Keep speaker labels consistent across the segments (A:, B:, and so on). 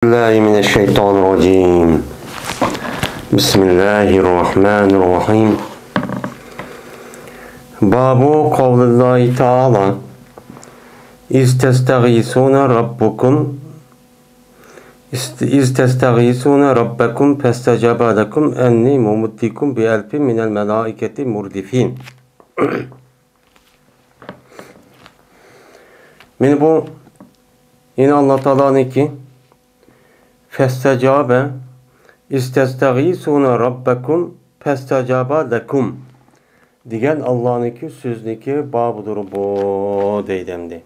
A: الله من الشيطان الرجيم بسم الله الرحمن الرحيم باب قول الله تعالى إذ تستغيثون ربكم فاستجاب لكم أني ممدكم بألف من الملائكة مردفين. من bu yine Allah Teala'nın ki Festecabe istestağîsûne rabbekum festecaba lekum diyen Allah'ınki sözniki babıdır bu deydemdi.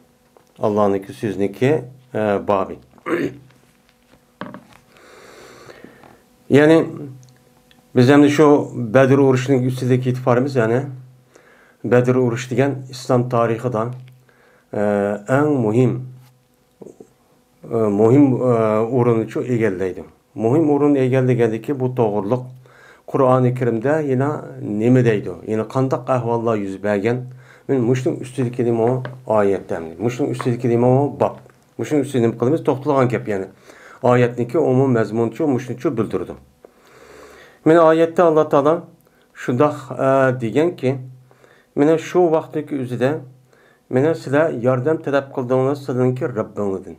A: Allah'ınki sözniki babi. Yani bizim de şu Bedir uğruşunun üstündeki itibarımız yani Bedir uğruş diyen İslam tarihinden en mühim o'rinni egallaydi. Muhim o'rinni egallagandan ki bu to'g'riliq Qur'oni Karimda yana nima deydi? Yana qanday ahvollar yuz bergan? Men mushning ustidagi nima oyatdan, mushning ustidagi nima bab. Mushning ustida nima qilamiz? To'xtalgan gap yani. Oyatniki umum mazmunchi mushnichi bildirdi. Meni oyatda Alloh taolo shundoq deganki, meni shu vaqtdagi o'zida meni sizlar yordam talab qildinglar, sizlarniki Robbingizdan.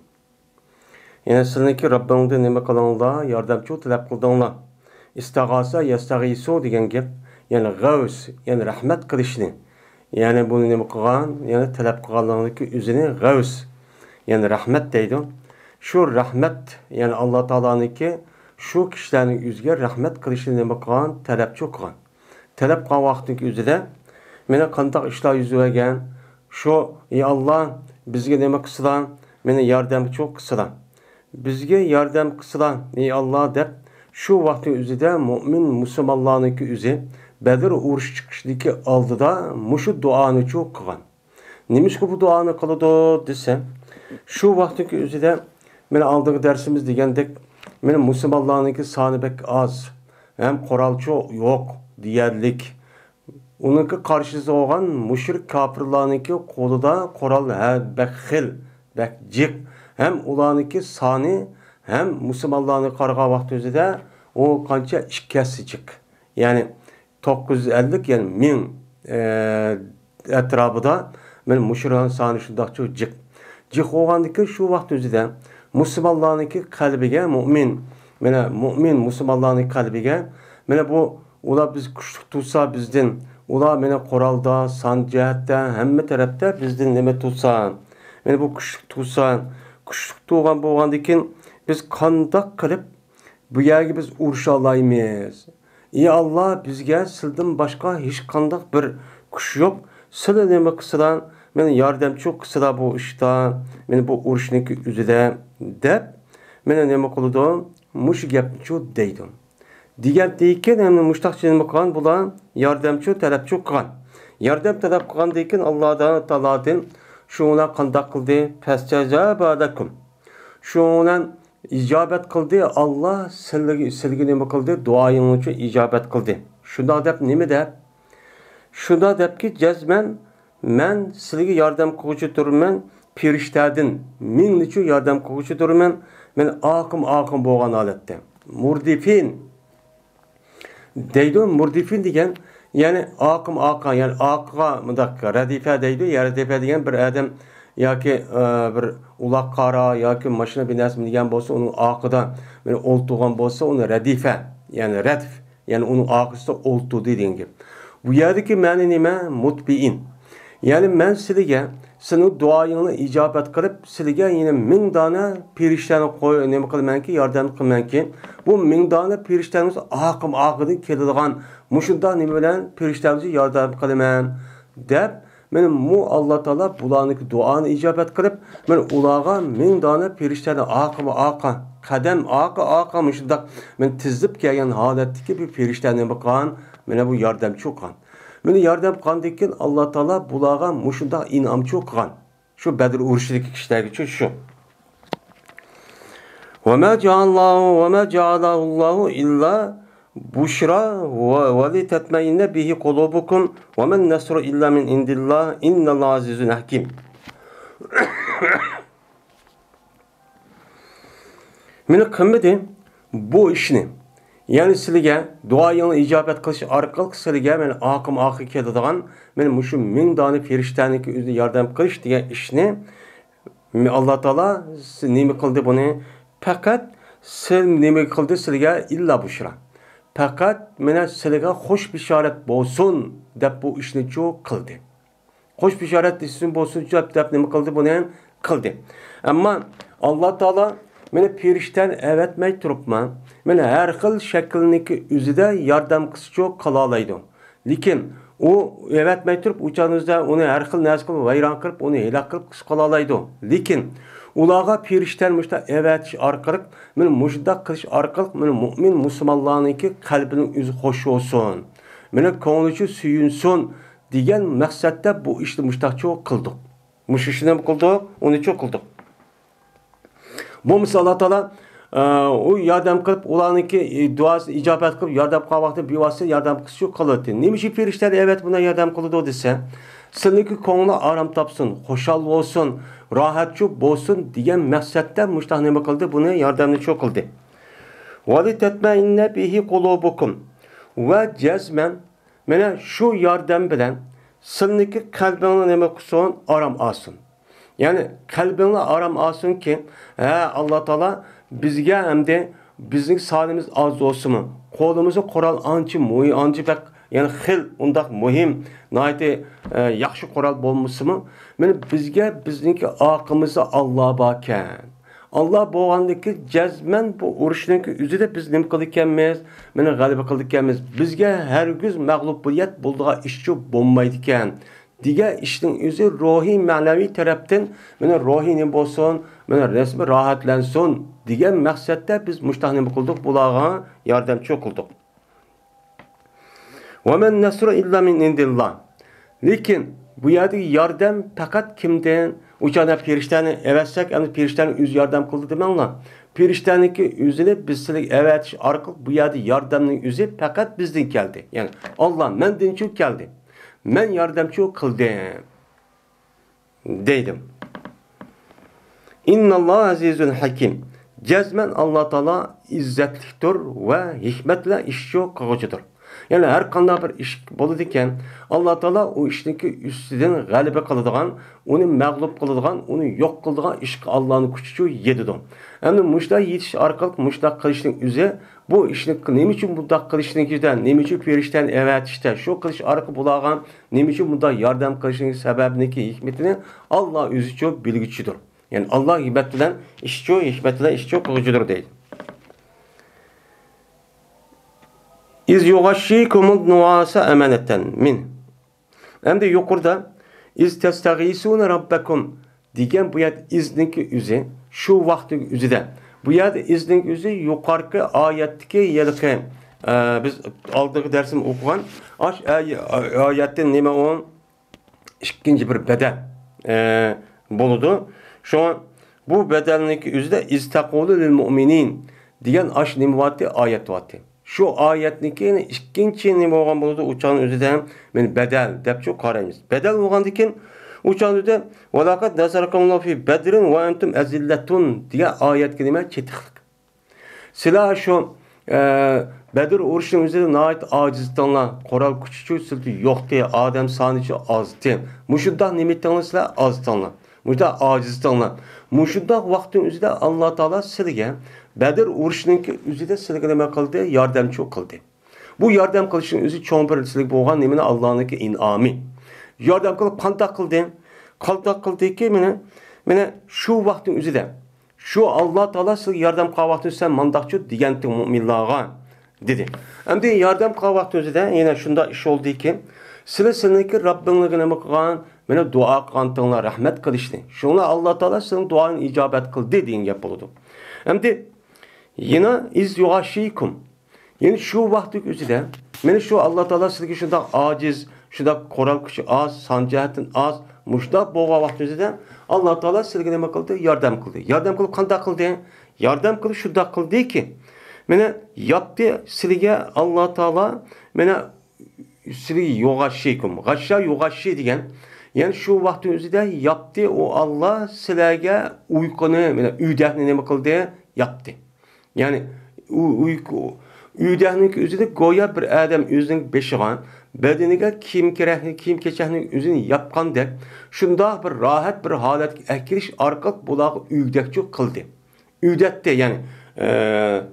A: Yani sizniki Rabbingizdan nima qilinglar, yordamchi talab qildinglar. İstag'asa yastag'isu degan gap, yani g'avs, yani rahmat qilishni. Yani buni nima qilgan, yani talab qilganliginiki o'zini g'avs, yani rahmat deydi. Shu rahmat, yani Alloh taolaniki shu kishilarning o'ziga rahmat qilishni nima qilgan, talabchi qilgan. Talab qilgan vaqtdagi o'zida meni qanday ishlar yuz bergan, shu ey Alloh bizga nima qilsan, meni yordamchi qilsan. Bizga yordam qilsan ey Alloh deb shu vaqtning o'zida mo'min musulmonlarniki o'zi Bedir urush chiqishdagi oldida mushu duoni qilgan. Nimishki bu duoni qiladi desam, shu vaqtdagi o'zida meni oldingi darsimiz degandek, meni musulmonlarniki soni bek oz, ham qurolchi yo'q deyarlik. Uningki qarshisida olgan mushrik kofirlarniki qo'lida qurol bek xil, bek jiq. Hem ulaniki sani hem Müslümanlarını qarğa vaqt özüdə o qancha ikkəsicik. Yani 950 yani 1000 etrafıda men müşrikin sani şundaq jiq. Jiq olğandaki şu vaqt özüdə Müslümanlarniki qalbiga mümin Müslümanlarniki qalbiga mena bu ular biz kuchli tutsa bizden ular mena quralda, san jihatda, hamma tarafda bizden nima tutsa, mena bu kuchli tutsa Kuşluk doğan boğandikin biz qandaq qilib bu yerga biz urusha olamiz. Ey Allah bizga sizdan boshqa hech qandaq bir kuch yo'q. Sizlar nima qilsalar, meni yordamchi qilsalar bu ishda, meni bu urushniki o'zida deb meni nima qildi? Mush gapni deydi. Degandan endi mushtaqchi nima qilgan bular yordamchi talabchi qilgan. Yordam talab qilgandan Allohdan taolodan Şuna qandaq qildi? Fastajaba lakum. Şuna icabet qildi. Allah sizga nima qildi? Duoyingiz uchun icabet qildi. Shunda deb nima deb? Shunda debki jazman men sizga yordam qiluvchi turman, ferishtadan minglicha yordam qiluvchi turman. Men oqim bo'lgan holatda. Murdifin deydi. Murdifin degan yani akım yani akıga mıdakka radife deydi. Radife degan bir adam yoki bir ulaq qara yoki mashina binasi degan bo'lsa, uning aqida meni oltugan bo'lsa, uni radife yani radf yani uning aqisida oltu degan gap. Bu yerdagi ma'ni nima? Mutbiin. Yani men sizga sening duoyingni ijobet qilib, sizga yana 1000 dona perishtani qo'y, nima qilmanki, yordam qilmanki, bu 1000 dona perishtamiz aqidin keladigan mushunda nima bilan perishtamizga yordam qilaman deb men mu Alloh taolo bularniki duoni ijobet qilib, men ularga 1000 dona perishtani qadam mushunda men tizib kelgan holatdagi bir perishtani qilgan, mena bu yordamchi qilgan. Meni yordam qilgandan Alloh taolo bularga mushunda in'omchi qilgan. Shu Bedir urushidagi kishilarga shu. Ve ma ja'alallahu illa bushra ve li tatma'inna bihi qulubukum ve men nasru illa min indillah innallahu azizun hakim. Meni qilmadi bu ishni. Ya'ni sizlarga duoyingni ijobat qilish orqali sizlarga men oqim keladigan men mushu ming dona ferishtaniki o'zida yordam qilish degan ishni Alloh taolo nima qildi buni? Faqat siz nima qildi sizlarga illa bushra. Faqat meni sizlarga xush bishorat bo'lsin deb bu ishni cho'q qildi. Xush bishorat desin bo'lsin deb nima qildi buni? Qildi. Ammo Alloh taolo meni ferishtan avatmay turibman. Meni har xil shaklniki o'zida yordam qilishga qila oladi. Lekin u avatmay turib o'chanizda uni har xil narsa qilib vayron qilib, uni hilak qilib qila oladi. Lekin ularga ferishtan mushta avatish orqali, men mushda qilish orqali men mu'min musulmonlarniki qalbining o'zi xo'sh bo'lsin. Meni ko'ngli suyunsin degan maqsadda bu ishni mushtaqcho qildik. Mush ishni ham qildik, uni cho'q qildik. Bu misol Alloh taolo u yordam qilib ularniki duosi ijobat qilib yordam qilgan vaqtda bevosita yordam qilish qiladi. Nima uchun ferishtalar evet buna yordam qiladi desa, sizlarning ko'ngli orom topsin, xushal bo'lsin, rohatchi bo'lsin degan maqsadda mushtaq nima qildi? Buni yordamni cho'q qildi. Vali tatma'inna bihi qulubukum va jazman mana shu yordam bilan sizlarning qalbingiz nima qilsin? Orom olsin. Yani kalbini aram alsın ki Allah Teala bizge hem de bizim salimiz az olsun mu? Kolumuzu koral ançı muhi ançı bak yani xil undak muhim naiti yaxşı koral bolmusu mu? Yani bizge bizimki akımızı Allah baken. Allah boğandaki cezmen bu uruşunki üzü de biz nim kılıkkenmiz, meni galiba kılıkkenmiz. Bizge her güz mağlubiyet bulduğu işçi bombaydıken. Diğer işin özü ruhi manevi taraftan meni ruhi ne bolsun, meni resmi rahatlansın diğer maqsadda biz müştahni kıldık, bulağa yardımcı kıldık. Ve men nasru illa min indillah. Lekin bu yerdeki yardım fakat kimden? Uçana periştani evetsek, yani periştani üz yardım kıldı demenla. Periştaniki üzüne biz silik evetiş arkalık bu yerde yardımın üzü fakat bizden geldi. Yani Allah menden çok geldi. Men yardımcı kıldım. Deydim. İnnallah azizun hakim. Cezmen Allah Teala izzetliktir ve hikmetle işçi kılıcıdır. Yani her kanda bir iş bulurken Allah Teala o işteki üstüden galibe kılıdığan, onu mağlup kılıdığan, onu yok kılıdığan iş Allah'ın küçücüğü yedidim. Yani müşta yetiş arkalık müşta kılışın üzere bu işini ne için bunda kılışın giden, ne için perişten evet işte şu kılış arka bulağan, ne için bunda yardım kılışın sebebindeki hikmetini Allah üzü çok bilgiçidir. Yani Allah hikmetinden işçi kılıcıdır değil. İz yuğaşşikumul nuasa emanetten min. Hem de yukarıda iz testagisune rabbekum diyen bu yad izninki üzü şu vakti üzüde. Bu yad izninki üzü yukarıki ayetteki yediki biz aldığı dersim okuyan ayetten neme on ikinci bir bedel buludu. Şu an bu bedelindeki üzüde istakulu lil mu'minin diyen aş nimvati ayet vati. Şu ayetniki ikinci nima olgan bo'ladi uçağın özüde men bedel deb çok qaraymiz. Bedel bo'lgandikin uçağın özüde valaqat nazarakumulloh fi badrin wa antum azillatun degan ayetga nima chetiqlik. Sizlar şu Bedir urushining o'zida nihoyat ojizdanlar, qoral kuchi silti yo'qdi, odam sonichi ozdi. Mushundaq nimatdanlar sizlar ozdanlar. Mushundaq ojizdanlar. Mushundaq vaqtning o'zida Alloh taolo sizlarga Bedir urushining o'zida sizlarga nima qildi? Yordamchi qildi. Bu yordam qilishning o'zi cho'ng bir sizlik bo'lgan nimani Allohniki in'omi. Yordam qilib qandoq qildi? Qandoq qildiki mana shu vaqtning o'zida shu Alloh taolo sizga yordam qilgan vaqtda sen mandaqchi deganti mu'minlarga dedi. Endi yordam qilgan vaqtda o'zida yana shunda ish bo'ldiki, sizlarniki Robbingizga nima qilgan? Mana duo qilgantinglar rahmat qilishdi. Shuni Alloh taolo sizning duoingni ijobat qildi degan gap bo'ldi. Endi yana iz yughashikum. Yani şu vaqtning o'zida mana shu Alloh taolo sizga shunda ojiz, shunda qo'ral kuchi oz, sanjahatin oz, mushtaq bo'lgan vaqt o'zida Alloh taolo sizga nima qildi? Yordam qildi. Yordam qilib qanday qildi? Yordam qilib shunda qildiki, mana yapti sizga Alloh taolo mana sizga yughashikum. G'ashsha yughashshi degan. Yani şu vaqtning o'zida yapti o Allah sizlarga uyquni, mana uydahni nima qildi? Yapti. Yani uydahning o'zida go'yo bir odam o'zining beshigan, bedeniga kiyim kechakning o'zini yapgandek, shundoq bir rohat bir holatga akirish orqali bularga uydakchi qildi. Uydatdi, ya'ni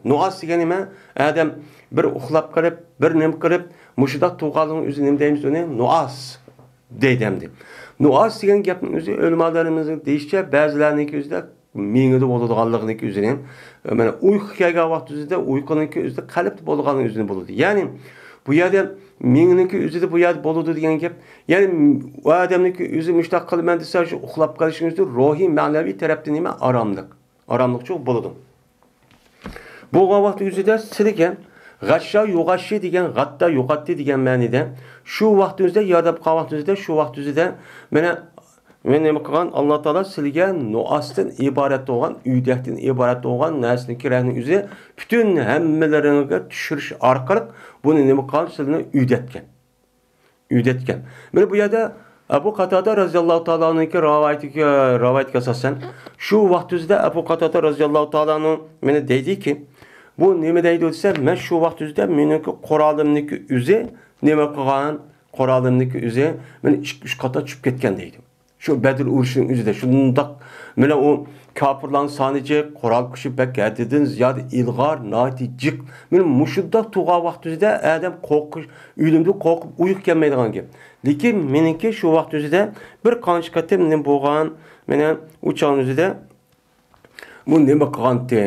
A: nuas degan nima? Odam bir uxlab qolib, bir nim qilib, mushundoq tug'anning o'zi nima deymiz uni? Nuas deydimdi. Nuas degan gapning o'zi o'lmalarimizning deyishcha ba'zilarning o'zida mingida bo'ladiganligini o'zini mana uyqu kelgan vaqt o'zida uyquning o'zida qalb bo'lganini o'zini bo'ladi. Ya'ni bu yerda mingniki o'zida bu yerda bo'ladi degan gap, ya'ni u odamniki o'zi mushtaq qilman desa shu uxlab qolishingizda ruhiy ma'naviy tarafdan nima aromlik cho'q bo'ladi. Bu vaqt o'zida sizga g'ashsha yo'g'ashi degan g'atta yo'qatdi degan ma'noda shu vaqt o'zida yordam qilgan vaqt o'zida shu vaqt o'zida mana nima qilgan Alloh taolo sizga nuasdan iborat bo'lgan, uydakdan iborat bo'lgan narsani kerakni o'zi butun hammalaringizga tushirish orqali buni nima qilgan sizni uydatgan. Mana bu yerda Abu Qatada roziyallohu taoloning rivoyatiga asosan shu vaqt o'zida Abu Qatada roziyallohu taoloning meni deydiki, bu nima deydi desa, men shu vaqt o'zida meniki qoralimniki o'zi nima qilgan, qoralimniki o'zi men 2-3 qata tushib ketgan deydi. Şu Bedir urushining o'zida shundoq mana u kofirlarning sonichi qoral kuchi bakadidan ziyod ilg'or notijiq men mushundoq tug'a vaqt o'zida odam qo'rqish uylimda qo'rqib uyqu kelmaydigan gap. Lekin meniki shu vaqt o'zida bir qancha qatim nima bo'lgan, mana u chog'ning o'zida bu nima qilgandi?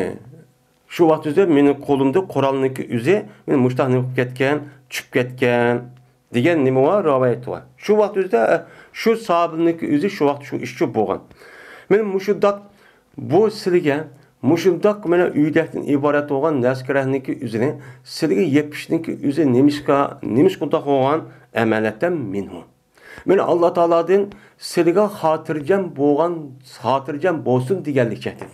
A: Shu vaqt o'zida mening qo'limda qoralniki o'zi men mushtaq nima qilib ketgan, tushib ketgan degan nima var, rivoyat var. Shu vaqt o'zida shu sahobaning o'zi shu vaqt shu ishchi bo'lgan. Men mushundoq bu sizga mushundoq mana uydakdan iborat bo'lgan narslarniki o'zini sizga yepishniki o'zi nimishqa bo'lgan amaliyatdan minhu. Men Alloh taolodan sizga xotirjam bo'lsin deganlik chekdi.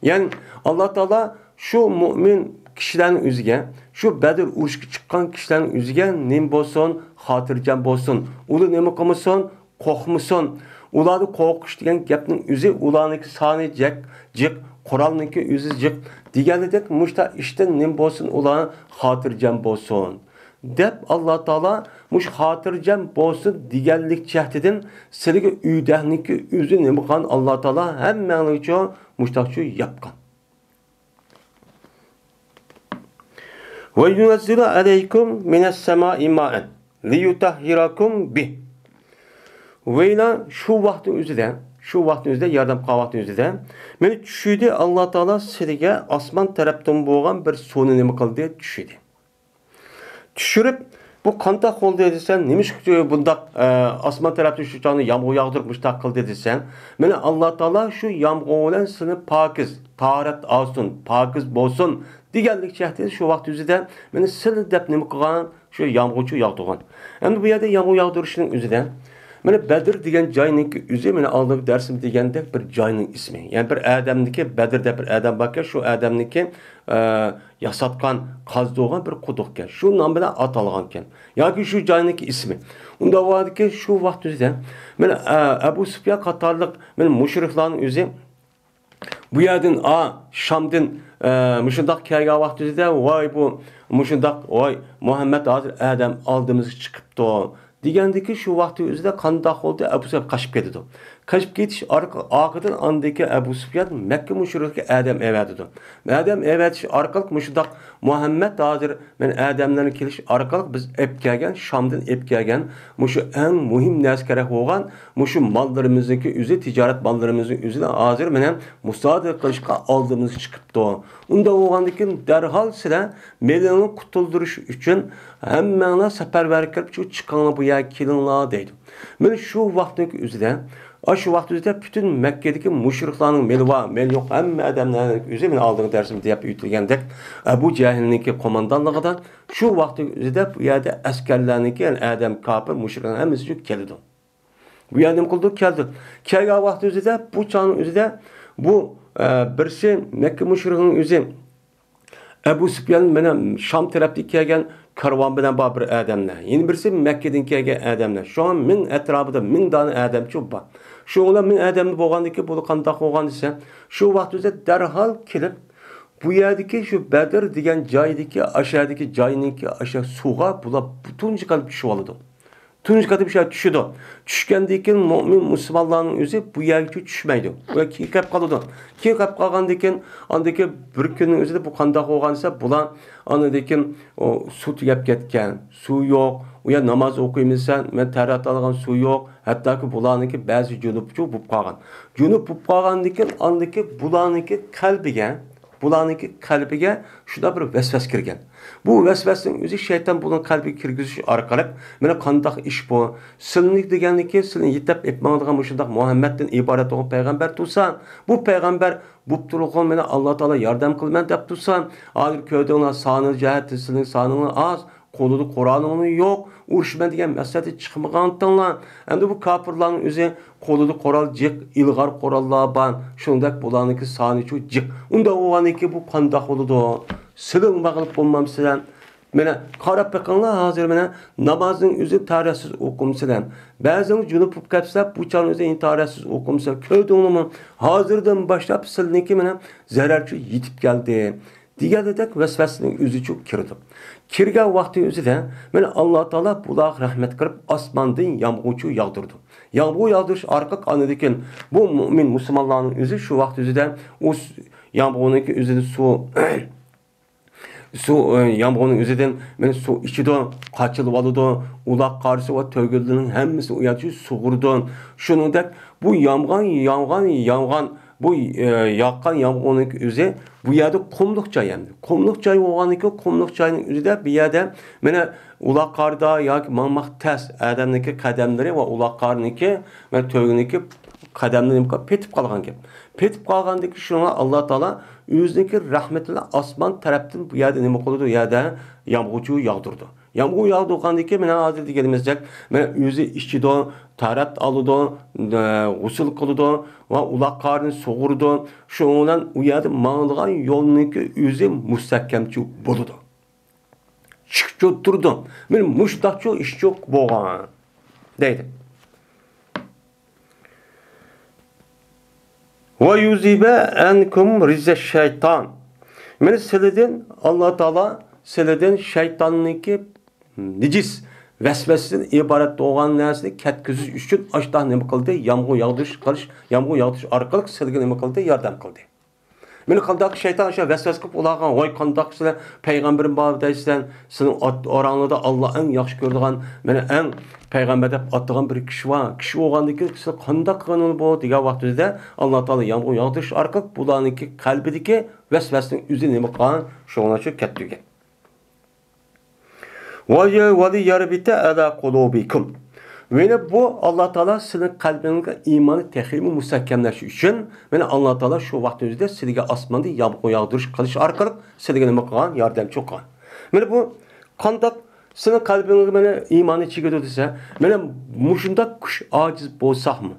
A: Ya'ni Alloh taolo shu mu'min kishilarning o'ziga, shu Badr urushiga chiqqan kishilarning o'ziga nim bo'lsin, xotirjam bo'lsin. Ular nima qilmasin, qo'rqmasin. Ularni qo'rqish degan gapning o'zi ularniki soni jiq, qurolniki o'zi jiq deganidek mushta ishdan nim bo'lsin, ular xotirjam bo'lsin. Deb Alloh taolo mush xotirjam bo'lsin deganlik chahtidan sizga uydahniki o'zi nima qilgan Alloh taolo hammaning uchun mushtaqchu yapgan. Ve yunazzilu aleykum minas semai ma'en liyutahhirakum bih. Veyla şu vaktin özüde yardım qavaqtin özüde meni tushidi Alloh taolo sizga osmon tarafdan bo'lgan bir suvni nima qildi tushidi. Tushirib bu qanday qildi desen, nimish bundaq osmon tarafdan shu chog'ni yomg'ir yog'dirib mushtaq qildi desen, meni Alloh taolo shu yomg'ir bilan seni pokiz, tahorat olsin, pokiz bo'lsin deganlik chaqdi shu vaqt o'zida meni sil deb nima qilgan, shu yomg'irchi yog'dirgan. Endi bu yerda yomg'ir yog'dirishning o'zida mana Bedir degan joyning o'zi meni oldingi darsim degandek bir joyning ismi. Ya'ni bir odamniki Bedir deb bir odam borki, shu odamniki yasatgan, qazdigan bir quduq ekan. Shu nom bilan atalgan ekan. Yoki shu joyning ismi. Unda vaqtki shu vaqt o'zida mana Abu Sufyan qatorliq men mushriklarning o'zi bu yerdan Shamdan mushundoq kelgan vaqt o'zida voy bu mushundoq voy Muhammad hozir odam oldimizga chiqibdi degandiki shu vaqtda o'zida qandoq bo'ldi Abu Sufyan qochib ketdi. Qochib ketish orqadan andiki Abu Sufyan Makka mushriklarga adam evadidi. Adam evatish orqali mushundoq Muhammad hozir men odamlarning kelish orqali biz ep kelgan Shamdan ep kelgan mushu eng muhim narsa kerak bo'lgan mushu mollarimizniki o'zi tijorat mollarimizning o'zini hozir men musodara qilishga oldimizga chiqibdi. Unda bo'lgandan darhol sizlar melini qutuldirish uchun hammanglar safarbar qilib shu chiqinglar bu yerga kelinglar deydi. Men shu vaqtning o'zida shu vaqt o'zida butun Makkadagi mushriklarning mel yo'q hamma odamlarning o'zi men oldingi darsimda deb aytilgandek Abu Jahlniki qo'mondonligidan shu vaqtning o'zida bu yerda askarlarniki odam kofir mushriklar hammasi keldi. Bu yerda nima qildi? Kelgan vaqt o'zida bu chog'ning o'zida bu birisi Makka mushrikining o'zi Abu Sufyan mana Sham tarafdan kelgan karvon bilan bor bir odamlar. Yeni birisi Makkadan kelgan odamlar. Şu an min atrofida 1000 dona odam bor. Shu ular 1000 odamni bo'lgandiki bu qanday bo'lgan desa, shu vaqt o'zida darhol kelib bu yerdeki şu Bedir degan joydagi aşağıdaki joyninki aşağı suğa bular butunca qilib tushib oladi. Tunç qilib shu tushidi. Tushgandan keyin mo'min musulmonlarning o'zi bu yerga tushmaydi. Va keyin qolib qoladi. Keyin qolib qolgandan keyin andagi bir kunning o'zida bu qanday bo'lgansa, bular anadan o suv tugab ketgan, suv yo'q. U yer namoz o'qiymisan, men tarat olgan suv yo'q. Hattoki bularniki ba'zi junubchi bo'lib qolgan. Junub bo'lib qolgandan keyin andagi bularniki qalbiga shunda bir vasvas kirgan. Bu vasvasning o'zi shayton buning qalbiga kirgizish orqali mana qandoq ish bu? Silnik deganniki, silni yetib etmaydigan shundoq Muhammaddan iborat bo'lgan payg'ambar tursan, bu payg'ambar bu turgan meni Alloh taolo yordam qilman deb tursan, hozir ko'rdinglar soni jihati silning sonini oz, qo'lida Qur'onini yo'q, urushman degan maslahati chiqmagandan, endi bu kofirlarning o'zi qo'lida qurol jiq, ilg'or qurollar bor, shundak bularniki soni chu jiq. Unda o'g'aniki bu qandoq bo'ladi? Silin bag'ilib bo'lmamsilar. Mana qarab bakinglar, hozir mana namozning o'zi tarasiz o'qimsilar. Ba'zan junub bo'lib ketsa, bu chon o'zi tarasiz o'qimsa, ko'rdinglarmi? Hozirdan boshlab silniki mana zararchi yetib keldi. Deganidek vasvasning o'zi chu kirdi. Kirgan vaqti o'zida mana Alloh taolo bular rahmat qilib osmondan yomg'irchi yog'dirdi. Yomg'ir yog'dirish orqali anadikin bu mo'min musulmonlarning o'zi shu vaqt o'zida o yomg'irning o'zida yomg'irning o'zidan men suv ichida qochilib oladi, uloq qarisi va to'g'ilning hammasi u yerga sug'urdi. Shuningdek bu yomg'on bu yoqqan yomg'irning o'zi bu yerda qumliq joy endi. Qumliq joy bo'lganiki, qumliq joyning o'zida bu yerda mana uloq qarda yoki mangmaq tas odamniki qadamlari va uloq qarniki va to'g'iniki qadamlari petib qolgan gap. Petib qolgandiki shunga Alloh taolo o'ziniki rahmatini osmon tarafdan bu yerda nima qildi? Bu yerda yomg'irchi yog'dirdi. Yomg'ir yog'dirgandiki mana hozir deganimizdek, mana o'zi ichida tarat oladi, g'usul qiladi va uloq qarni sug'urdi. Shundan u yerda mang'ilgan yo'lniki o'zi mustahkamchi bo'ladi. Chiqib turdi. Men mushtaqchi ish yo'q bo'lgan deydi. Va yuziba ankum rizza shayton. Men sizlardan Alloh taolo sizlardan shaytonniki nijis vasvasasidan iborat bo'lgan narsani ketkizish uchun ashta nima qildi? Yomg'ir yog'dirish orqali sizlarga nima qildi? Yordam qildi. Meni qandoq shayton o'sha vasvas qilib ularga voy qandoq sizlar payg'ambarim bor deysan, sizning oranglarda Alloh eng yaxshi ko'radigan, meni eng payg'ambar deb atgan bir kishi bor. Kishi bo'lgandiki, siz qandoq qilgan bu degan vaqtida Alloh taolo yomg'ir yog'dirish orqali bularniki qalbidagi vasvasning o'zi nima qilgan? Shunga ketdi. Va yarbita ala qulubikum. Meni bu Alloh taolo sizning qalbingizga iymonni teximi mustahkamlash uchun meni Alloh taolo shu vaqt o'zida sizga osmonda yomg'ir yog'dirish qilish orqali sizga nima qilgan? Yordamchi qilgan. Meni bu qandoq sizning qalbingizga meni iymonni chigadi desa, meni mushunda kuch ojiz bo'lsaqmi,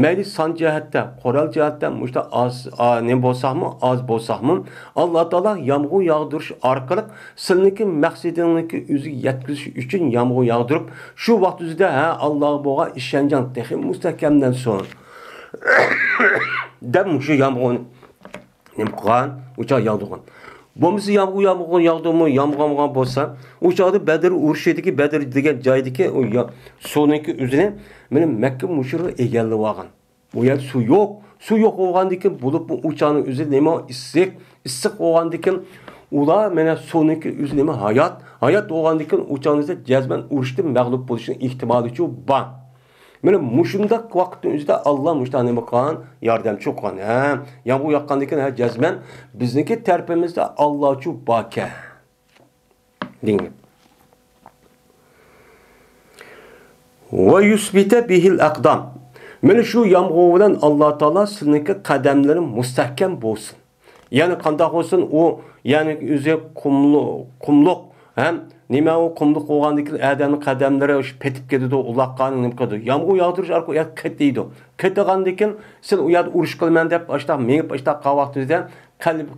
A: mayli son jihatda, qoral jihatda mushta ne bo'lsaqmi, oz bo'lsaqmi, Alloh taolo yomg'ir yog'dirish orqali sizniki maqsadingizni o'ziga yetkazish uchun yomg'ir yog'dirib, shu vaqt o'zida Alloh bo'lgan ishongan texim mustahkamdan so'ng deb shu yomg'irni nima qilgan? O'cha yog'dirgan. Bo'lmasa yomg'ir yog'dimi, yomg'irgan bo'lsa, o'chada Badr urushidagi Badr degan joydagi u suvniki o'zini meni Makka mushri egallab olgan. Bu yer suv yo'q bo'lgandan bo'lib bu o'chani o'zi nima issiq bo'lgandan ular mana suvniki o'zi nima hayot bo'lgandan o'chanizda jazman urushdan mag'lub bo'lishning ehtimoli chu bor. Mana mushundaq vaqtning o'zida Alloh mushtan nima qilgan? Yordamchi qilgan. Yomg'ir yoqqandan keyin jazman bizniki tarafimizda Allohchu baka. Dingi. Va yusbita bihil aqdam. Mana shu yomg'ir bilan Alloh taolo sizniki qadamlari mustahkam bo'lsin. Ya'ni qanday bo'lsin u, ya'ni o'zi qumliq ham nima u qumliq bo'lgandan keyin odamning qadamlari petib ketadi, uloqqani nima qiladi? Yomg'ir yog'dirish orqali ketdi. Ketgandan keyin siz u yerda urush qilman deb ashta menib ashta qavaqtida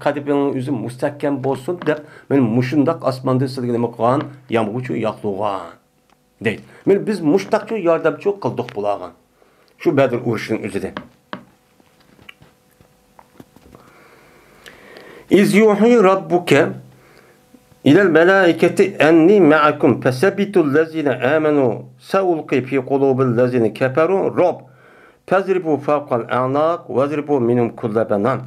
A: qalbingiz o'zi mustahkam bo'lsin deb men mushundaq osmonda sizga nima qilgan? Yomg'irchi yoqtirgan deydi. Men biz mushtaqchi yordamchi qildik bularga. Shu Badr urushining o'zida. İz yuhi rabbuke ilel melaiketi enni ma'akum fesebbitul lezine amenu seulqi fi kulubil lezine keferu rob fezribu fevkal a'nak vezribu minum kulle benan.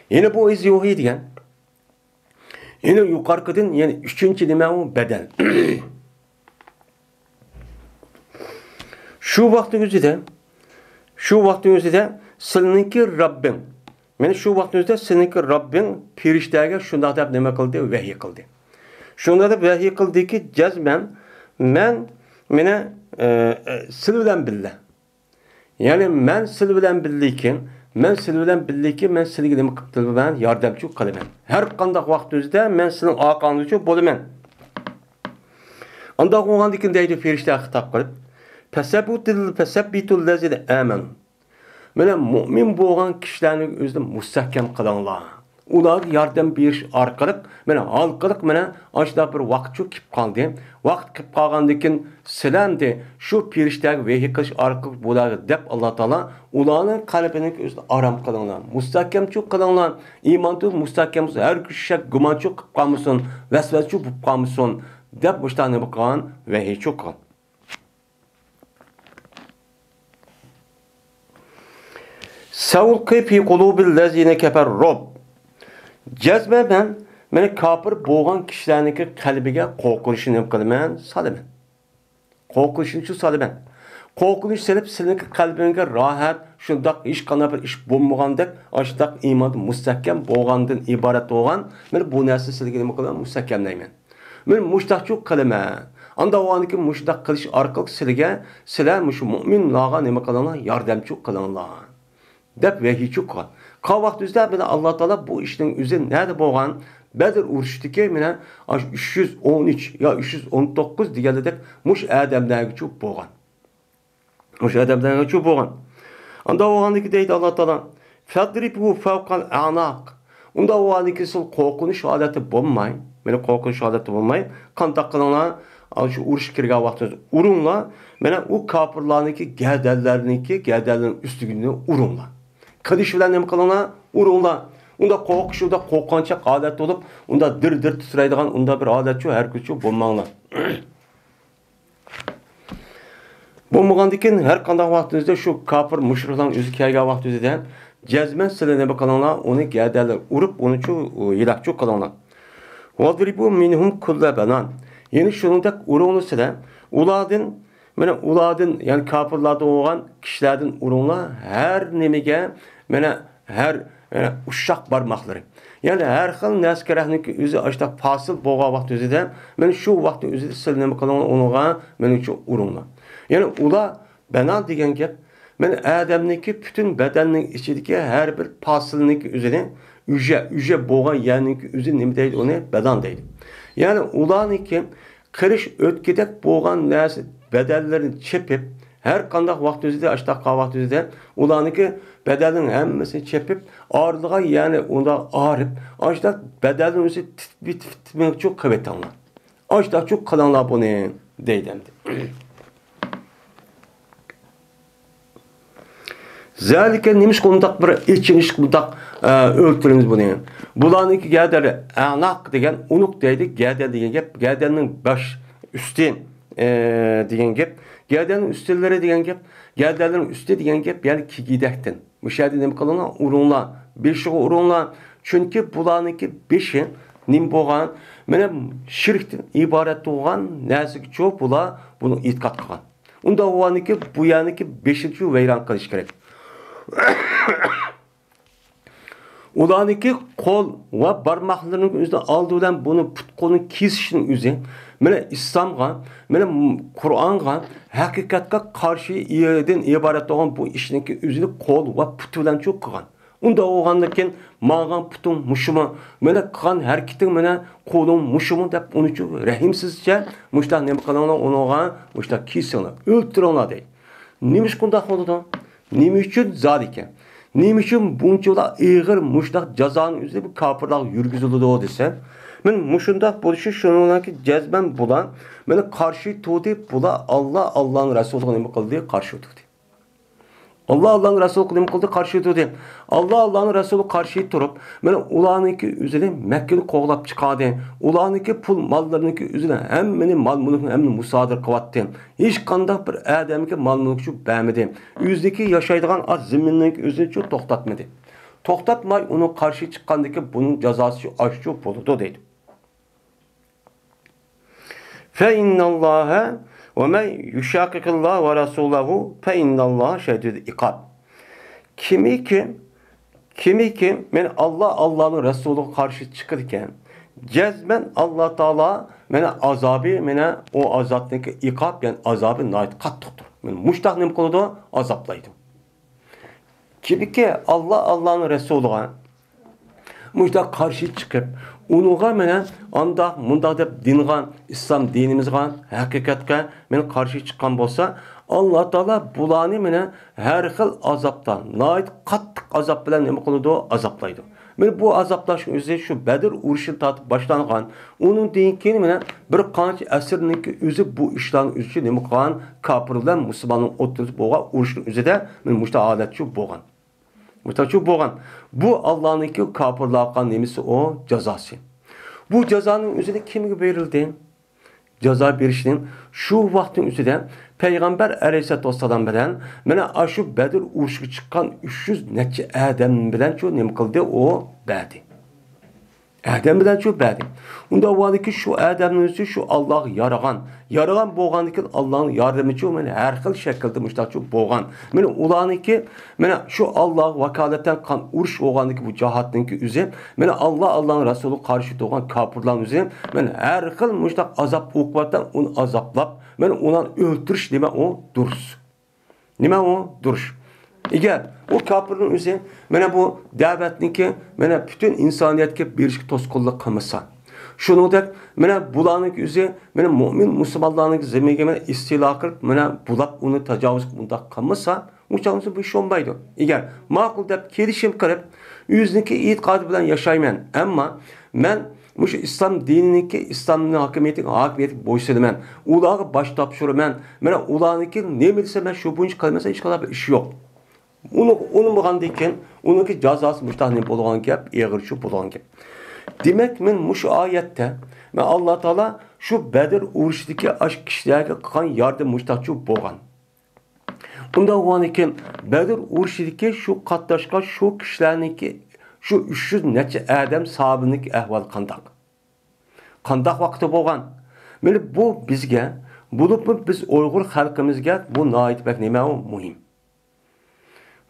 A: Yine bu iz yuhi degan. Yine yukarıdan yani üçüncü nima o bedel. Şu vaktin özüde seninki Rabbin. Yani şu vaktin özüde seninki Rabbin piriştege şunda da nima kıldı? Vahiy kıldı. Şunda da vahiy kıldı ki cezmen men mene sil bilen billah. Yani men sil bilen billikin men silgi nima qilib ben yordamchi qilaman. Har qanday vaqtingizda men sizning orqangizda bo'laman. Unda o'g'andikin deydi ferishta xitob qilib, fasabbitul lazina amanu. Mana mu'min bo'lgan kishilarning o'zini mustahkam qilinglar. Ular yordam berish orqali mana halqiliq mana ashda bir vaqt kelib qoldi. Vaqt kelib qolgandan sizlarni shu ferishtaga vahiy qilish orqali bo'ladi deb Alloh taolo ularning qalbini o'zini aram qilinglar. Mustahkamchi qilinglar. Iymonsiz mustahkam har kishak gumonchi qilib qolmasin, vasvasachi bo'lib qolmasin deb bo'shtani bo'lgan vahiy cho'qon. Savulqi fi qulubil lazina kafar rob. Cezbe ben meni kafir bo'lgan kishilarniki qalbiga qo'rqinishni qilaman, salaman. Qo'rqinishni shu salaman. Qo'rqinish selib sizniki qalbingizga rohat, shundoq hech qanday bir ish bo'lmagandek, ashdoq iymon mustahkam bo'lgandan iborat bo'lgan, men bu narsa sizga nima qilaman, mustahkamlayman. Men mushtaqchuq qilaman. Anda o'aniki mushtaq qilish orqali sizlar mush mu'minlarga nima qilinglar, yordamchi qilinglar. Deb vahiy chiqqan. Qavaqtizda bilan Alloh taolo bu ishning o'zi nada bo'lgan? Badr urushdiki mana 313 yo 319 deganidek mush odamlarga cho'p bo'lgan. Mush odamlarga cho'p bo'lgan. Unda o'g'andiki deydi Alloh taolo, "Fadribu fawqal a'naq." Unda o'g'andiki sil qo'rqinish holati bo'lmay, mana qo'rqinish holati bo'lmay, qandoq qilinglar? Shu urush kirgan vaqtda uringlar, mana u kofirlarniki gavdallarning ustiga uringlar. Kılıç bilen nima qilinglar? Uringlar. Unda qo'rqishda qo'rqanchoq holat bo'lib, unda dir titraydigan unda bir holat shu, har kuncha bo'lmanglar. Bo'lmagandan har qanday vaqtingizda shu kofir mushriklarning o'zi kelgan vaqtingizda jazman sizlar nima qilinglar? Uni gavdalar urib, uni shu yilaqchi qilinglar. Wadribu minhum kulla banan. Yeni shuningdek uringlar sizlar ulardan yani kafirlarda bo'lgan kishilardan uringlar har nimaga mana har ushaq barmoqlari. Yani her xil naskarahning o'zi ashta fasil bo'lgan vaqt o'zida men shu vaqt o'zida sizlar nima qilinglar unga men uchun uringlar. Yani ular banan degan gap men odamniki butun badanning ichidagi har bir fasilniki o'zini uja bo'lgan yerning o'zi nima deydi, uni badan deydi. Yani ularniki qirish o'tkidek bo'lgan narsa bedellerini çepip her qandaq vaqt o'zida ashtaq vaqt o'zida ularniki bedelin hammasini çepip ağırlığa yani onda ağrıp ashtaq bedelin o'zi titmek çok kuvvetlanlar. Ashtaq çok qilinglar buni deydi. Zalika nimish qundaq bir ichinish qundaq o'ltirimiz buni. Bularniki gadari a'naq degan unuq deydi, gadar degan gap, gadarning bosh üstün degan gap, gavdaning ustunlari degan gap, gavdalarning usti degan gap, ya'ni kigidakdan. Bu yerda nima qilinglar? Uringlar, beshiga uringlar. Chunki bularniki beshi nim bo'lgan, mana shirkdan iborat bo'lgan narsaga cho'p bular buni e'tiqod qilgan. Unda ularniki bu yaniki beshinchi vayron qilish kerak. Ularniki qo'l va barmoqlarining o'zida oldi bilan buni putqo'ni kesishning o'zi mana islomga, mana Qur'onga, haqiqatga qarshi yerdan iborat bo'lgan bu ishninki o'zini qo'l va put bilan cho'q qilgan. Unda o'g'andan keyin ma'g'an putum mushuma, mana qilgan harakating mana qo'lim mushuma deb uni uchun rahimsizcha mushta nima qilinglar, unga mushta kesinglar, o'ltiringlar deydi. Nima shunday qildi? Nima uchun zalika? Nima uchun bunchalar ig'ir mushtaq jazoni o'zi bu kofirlar yurgizildi desa, men mushundaq bo'lishi shuningki jazban bulan meni qarshi to'di bular Allohning rasuliga nima qildi? Qarshi o'tdi. Allah Allah'ın Resulü kılım kıldı karşı durdu. Allah Allah'ın Resulü karşı durup ben ulanınki üzerine Mekke'ni koğlap çıkardı. Ulanınki pul mallarınki üzerine hemmeni mal mülkünü hemmeni musadır kıvattı. Hiç kandak bir adamki mal mülkü şu beğenmedi. Yüzdeki yaşaydıgan az zeminindeki üzerine şu toktatmadı. Toktatmay onu karşı çıkandaki bunun cezası şu aşçı buludu dedi. Fe innallâhe ve men yuşakikallâhe ve rasûlehu fe innallâhe şedîdül ikab. Kimi ki men Allah'ın Resulü karşı çıkırken cezmen Allah Teala mene azabı mene o azaptaki ikab yani azabı nayet kattıdır. Men muştak nem kılıdı azaplaydı. Kimi ki Allah'ın Resulü'ne muştak karşı çıkıp unuğa mene anda munda dep dingan İslam dinimizge hakikatga men karşı çıkan bolsa Allah Teala bulani mene her xil azaptan nayet qattiq azap bilen nima qiladi azaplaydı. Men bu azaplash o'zi şu Bedir urushi tatib boshlangan. Onun keyin mene bir qancha asrniki o'zi bu ishlarni uchun nima qilgan kofirlar musulmonning o'ttirib bo'lgan urushning o'zida men mushta odat shu bo'lgan. Muhtaç boğan. Bu Allah'ınki kafirliğe nemisi o cezası. Bu cezanın üzerine kimge verildi? Ceza verişinin şu vaktin üzerinde Peygamber Aleyhisselatü Vesselam bilen mene şu Bedir uruşu çıkan 300 neçe adam bilen şu nem kıldı o badi. Adam bilen şu badi. Onda var ki şu adamın özü şu Allah yaragan boğan ki Allah'ın yardımcı mene her xil şekilde müştaç boğan. Mene ulanı ki mene şu Allah vakaletten kan uruş oğan ki bu cihatın ki üzü mene Allah'ın Resulü karşı doğan kafirlerin üzü mene her xil müştaç azap ukvattan onu azaplap mene ona öldürüş nime o duruş. Nime o duruş. Eğer o kafirlerin üzü mene bu davetniki mene bütün insaniyetke bir toskulluk kılmasa. Şunudek mene bulanık üzü mene mümin Müslümanlarının zemine mene istila kılıp mene bulap onu tecavüz bunda kılmasa uçağımızı bu iş olmaydı. Eğer makul dep kelişim kılıp yüzündeki itikadı bilen yaşaymayan ama men şu İslam dinindeki İslam'ın hakimiyeti boysunmen. Ulağı baş tapşırmen. Mene ulağınki ne bilse men şu bunç kalmasa hiç kadar bir iş yok. Onu bağındayken onunki cezası müştahni bolğan gap, eğir şu bolğan gap. Demek men şu ayette men Allah Teala şu Bedir uruşdaki aşk kişilerge kan yardım müştahçı bolğan. Unda oğaniken Bedir uruşdaki şu katdaşka şu kişilerniki şu 300 neçe adam sahabınık ahval kandak. Kandak vakti bolğan. Men bu bizge bulup biz Uygur halkımızga bu nait bek nima o muhim.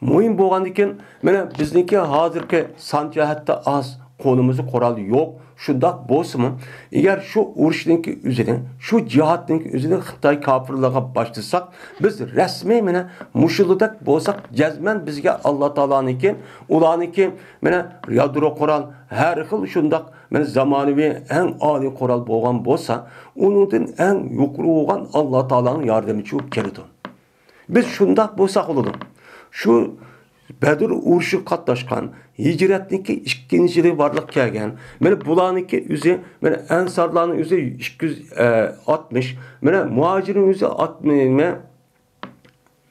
A: Muhim bolğandiken mene bizniki hazırki san cihatda az konumuzu koral yok. Şundak bolsunmu? Eğer şu uruşdaki üzerine, şu cihatdaki üzerine Xitay kafirliğe başlasak, biz resmi mene muşuludak bolsak, cezmen bizge Allah Teala'nınki, ulanınki mene yadro koral, her xil şundak mene zamanevi en âli koral bolğan bolsa, onun en yukarı olan Allah Teala'nın yardımcı kelidi. Biz şundak bolsak oldu. Şu Bedir uruşu katlaşkan, hicretniki 2. yılı varlık kelgen, mene bulaniki üzü, mene ensarların üzü 260, mene muhacirin üzü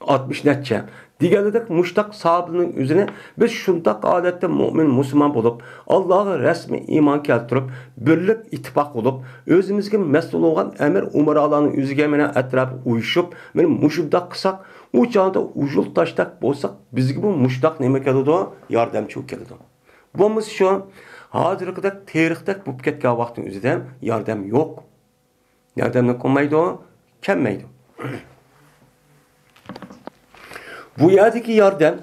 A: 60 netçe. Diğerledek muştak sahabının üzerine biz şundak adette mümin Müslüman bulup, Allah'a resmi iman keltirip, birlik ittifak olup, özümüzge mesul olan emir umaralarının üzüge mene etrafı uyuşup, mene muşubdak kısak, o çağda ucul taştak bolsak, bizgi bu muştak neme kelidi yardımcı kelidi. Bumuz şu, hazırlıkta tarixdak bu ketken vaktin üzerinde yardım yok. Yardımını koymaydı o, kemmeydi. Bu yerdeki yardım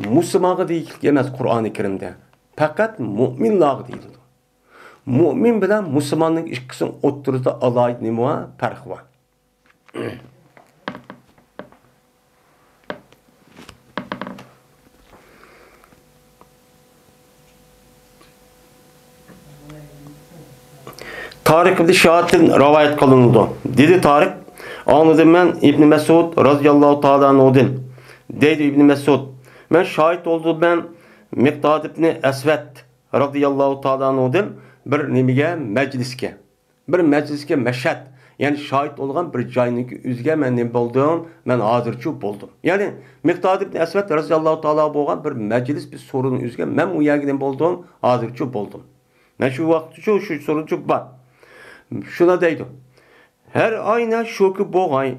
A: Müslüman'a değil gelmez Kur'an-ı Kerim'de. Fakat müminler değil. Mümin bilen Müslümanlık ikisinin oturduğu alayet nima farkı var. Tarık ibn Şahat'ın rivayet kılındı. Dedi Tarık, anladım ben İbn Mesud radıyallahu ta'ala anh'den. Dedi İbn Mesud, ben şahit oldum ben Miqdad ibn Esved radıyallahu ta'ala anh'den bir mecliske meşhed Yani şahit olgan bir joyniki üzge men nima bo'ldim? Men hozircha bo'ldim. Ya'ni Miqdod ibn Asvad radhiyallohu taala bo'lgan bir majlis bir sorun üzge men u yerga nima bo'ldim? Hozircha bo'ldim. Men shu vaqtcha shu soruncha bor. Shuna deydi. Her ayna şoku bo'lg'ay.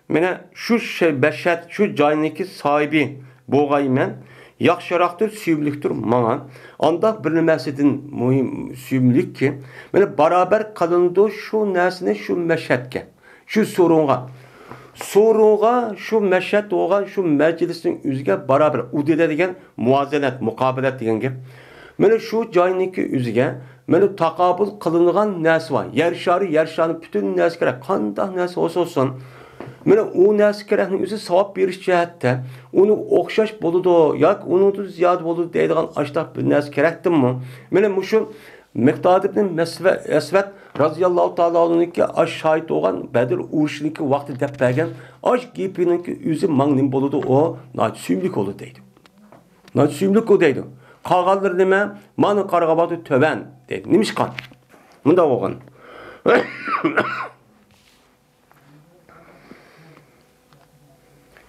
A: Mena shu bashat shu joyniki sohibi bo'lg'ay men. Yaxşıraktır, suyumliktir mana. Anda bir nimasidan muhim suyumlik ki, mana beraber kalındı şu nesne şu meşetke, şu sorunga, şu meşet olgan şu meclisin üzge beraber udede degen muazenet, mukabelet degen gap. Mana şu joyniki üzge, mana takabul kılıngan nes var. Yer şarı bütün nes gerek. Qanday nes olsun. Mana o naskerenin üzü savab beriş cəhətdə onu oxşaş boludu, yoki onu ziyad boludu deydigan aştaq bir nas kerakdimi? Mana şu Miqdod ibn Asvad radhiyallohu taala anhu'niki aş şahit olgan Bedir uruşuniki vaqti deb bergan aş gepininki üzü mangnim boludu o naçsümlük oldu deydi. Naçsümlük o deydi. Qağallar nima? Mana qarğabadı töven deydi. Nimişqan? Munda olgan.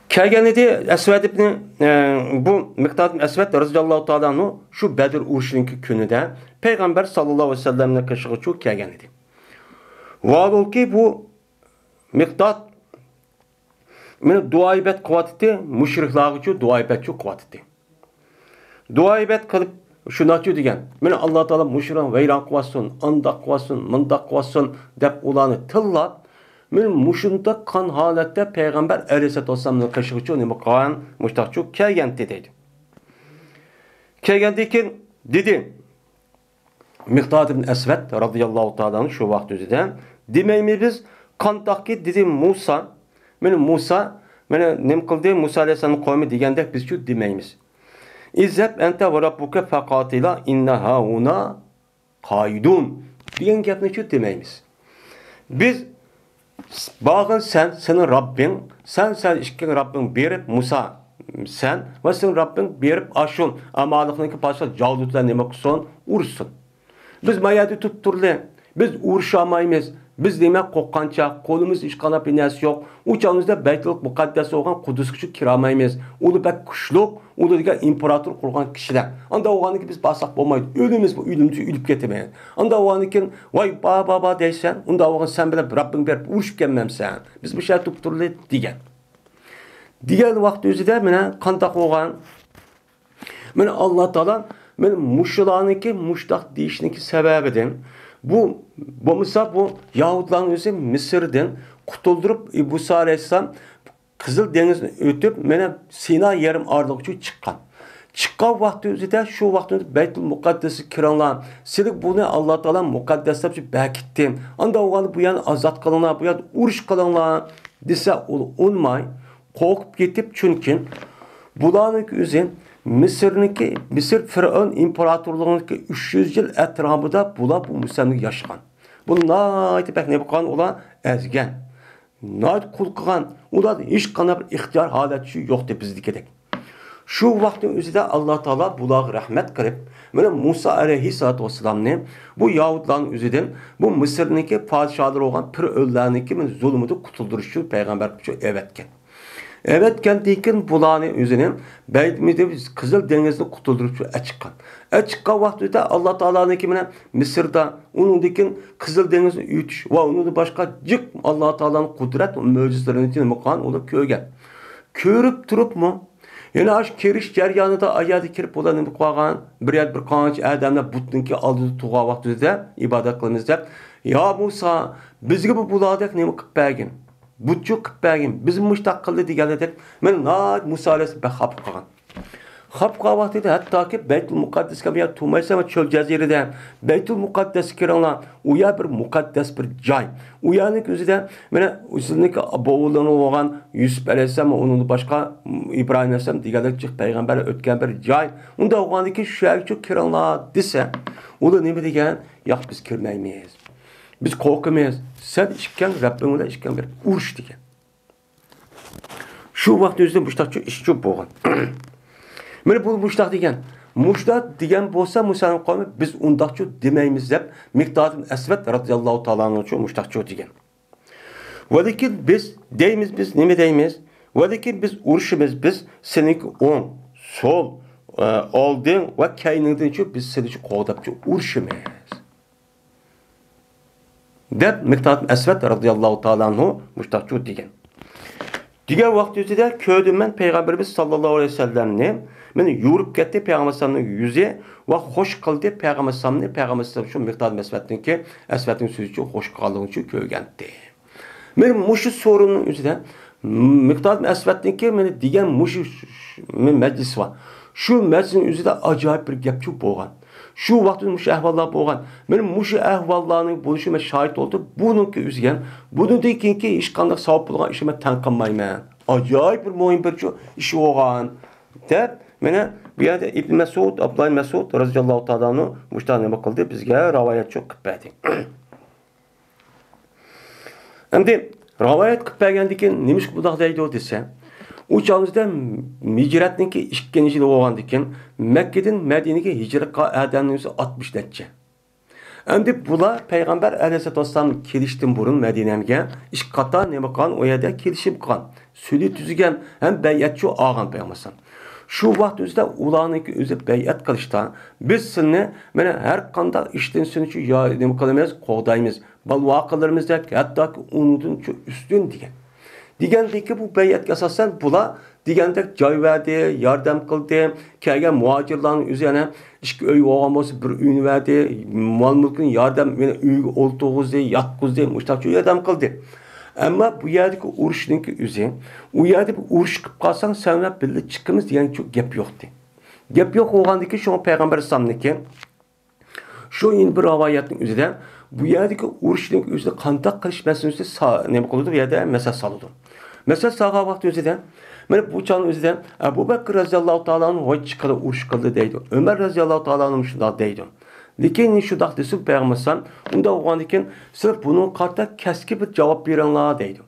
A: Kelgenidi Esved ibn bu Miqdod ibn Asvad radhiyallohu taala anhu şu Bedir uruşuniki günüde Peygamber sallallahu aleyhi ve sellem'le kaşıqıçı kelgenidi. Vaadol ki bu Miqdod meni duaibet qıvatıdı, müşriklağıcı duaibetçi qıvatıdı. Duaibet qılıp şunaçı degen, meni Allah taala müşrik veyran qıvatsın, andaq qıvatsın, mındaq qıvatsın dep ulanı tillap men muşunda kan halatda Peygamber Aleyhisselatü Vesselam'ın kaşıqıçı nima qan muştaqçı kelgen dedi. Kelgendikin dedi Miqdod ibn Asvad radhiyallohu ta'ala şu vaqt özüdə deməyimiz biz qandaqki dedi Musa meni nim qildi Musa Aleyhisselam'ın qavmi degəndə biz şu deməyimiz. İzzəb ente ve rabbuke faqatila inna hauna qaidun degan gapni şu deməyimiz. Biz bağın senin Rabbin, sen işkin Rabbin berip Musa, sen ve senin Rabbin berip aşun, amalıkındaki başka cavdutlar neme kusun, ursun. Biz mayadi tutturlu, biz uğraşamayız, biz demek kokkança, kolumuz iş kanap inesi yok, uçağımızda Beytül Mukaddes olan Kudüs küçük kiramayız, ulu bek kuşluk, ulu diye imparator kurgan kişiler. Anda o anki biz basak olmayız, ölümüz bu, ölümümüzü ölüp getirmeyiz. Anda o anki vay baba deysen, onda o an sen bile Rabbin berip uğraşıp gelmem sen. Biz bir şey tutturlu diyen. Diyen vakti özü de mene kantak olan, mene Allah Teala mene muşulanınki muştak deyişinki sebebidir. Bu mesela bu Yahudilerin özü Mısır'dan kutuldurup Musa Aleyhisselam Kızıl Deniz'den ötüp mene Sina yarım arlıkçı çıkan. Çıkan vakti özü de şu vakti Beytül Mukaddes'i kiranlar. Silik bunu Allah Teala mukaddesle bekittim. Anda oğlanı bu yan azat kılınlar, bu yan uğruş kılınlar dese olmay. Korkup gitip çünkü bulanık özü Mısır Firavun İmparatorluğundaki 300 yıl etrafında bu Müslümanlık yaşayan. Bu nayet bek ne bakan olan ezgen. Nayet kul kılan. Ular hiç kana bir ihtiyar haletçi yoktu bizdeki. Şu vaktin özüde Allah Teala bulağı rahmet kırıp Musa Aleyhisselatü Vesselam'ın bu Yahudilerin özüden bu Mısır'daki padişahları olan pir öllerindeki zulmüdü kutulduruşu peygamber evetken. Evet kendikin bulanı özünün beydimizde biz Kızıl Deniz'de kutuldurup açıkkan. Açıkkan vaxtı Allah Teala'nın kimine Mısır'da onun dikin Kızıl Deniz'de ütüş ve onun da başka cık Allah Teala'nın kudret ve mucizelerini için mukan olup köygen. Körüp durup mu? Yani aş keriş ceryanı da ayadı kirip olanı koygan bir kanç adamla butnunki aldığı tuğa vaxtı da ibadet kılınızda. Ya Musa bizge bu buladak ne mi kıpbergin? Butçu kıpbergin. Bizim müştak kıldı diyenedik. Men Musa Aleyhisselam xap kılgan. Xap kılgan vaxtı hatta ki Beytül Mukaddes kemiye tumaysa ve çöl ceziride Beytül Mukaddes kiranla uya bir mukaddes bir cay. Uyanık özüde mene usulünki boğulunu olan Yusuf Aleyhisselam onun başka İbrahim Aleyhisselam diyenedik peygamber ötken bir cay. Onda oğandaki şerçü kiranla dese o da ne degen? Yak biz kirmeymeyiz. Biz korkamayız. Sen işken Rabbim'e de işken bir uğruş degen. Şu vakti özüde müştakçı işçi boğan. Mene bu müştak degen. Müştak degen bolsa Musa'nın kavmi biz undakçı demeyimiz dep Miqdod ibn Asvad radhiyallohu ta'ala anhu müştakçı degen. Velakin biz deymiz, biz nima deymiz? Velakin biz urushimiz, biz seninki o'ng, so'l, oldin va keyningdan biz seni qo'dab urushimiz. Deb Miqdod Asvad radhiyallohu ta'ala anhu mushtaqchu degan. Degan vaqt o'zida ko'rdim men payg'ambarimiz sallallohu alayhi vasallamni, meni yurib ketdi payg'ambarimiz yuzi va xush qildi payg'ambarimiz shu Miqdod Aswadning so'zicha xush qilganligini ko'rgandi. Men mushu so'rinning o'zida Miqdod Aswadniki meni degan mushu majlis var. Şu majlisning o'zida ajoyib bir gapchi bo'lgan. Şu vaqtda mushu ahvollar bo'lgan. Men mushu ahvollarning bo'lishime shohid bo'ldim. Buningki o'zigan, bundan keyingi hech qanday savob bo'lgan ishimni tan qilmayman. Ajoyib bir muhim bir ish bo'lgan. Deb meni bu yerda Ibn Mas'ud, Abdullah Mas'ud roziyallohu ta'ala anhu mushta nima qildi? Bizga rivoyat qilib berdi. Endi rivoyat qilib bergandan keyin nima bunday deydi desa, u chog'da hijratniki 2-yil bo'lgandan keyin Makkadan Madinaga hijrat qilganning 60 necha. Endi bular payg'ambar alayhisolatu vasallam kelishdan burun Madinaga ish qator nima qilgan, u yerda kelishib qilgan, sulh tuzgan ham bay'atchi olgan payg'ambar. Şu vaqt o'zida ularniki o'zi bay'at qilishda biz sizni mana har qanday ishdan seni nima qilamiz, qo'daymiz. Bal voqealarimizda hattoki undan ustun degan. Degandiki bu bay'atga asosan bular degandek joy verdi, yordam qildi, kelgan muhojirlarning o'zi yana ishga uy olgan bo'lsa bir uyni verdi, mol mulkni yordam, meni uyga o'ltirg'izdi, yotqizdi, mushtaqcha yordam qildi. Ama bu yerdeki urushningki o'zi, u yerda bir urush qilib qolsang, senlar birga chiqamiz degan gap yo'qdi. Gap yo'q bo'lgandiki, shu payg'ambar sallamniki shu bir rivoyatning o'zida bu yerdeki urushning o'zida qanday qilish masalasida nima qildi, bu yerda masal soldi. Masal solgan vaqt o'zida mana bu chog'ning o'zida Abu Bakr roziyallohu ta'ala anhu chiqadi urush qildi deydi. Umar roziyallohu ta'ala anhu shunday deydi. Lekin şu daqdisi payg'ambar unda o'g'andikin siz bunun qarta keski bir javob beringlar deydi.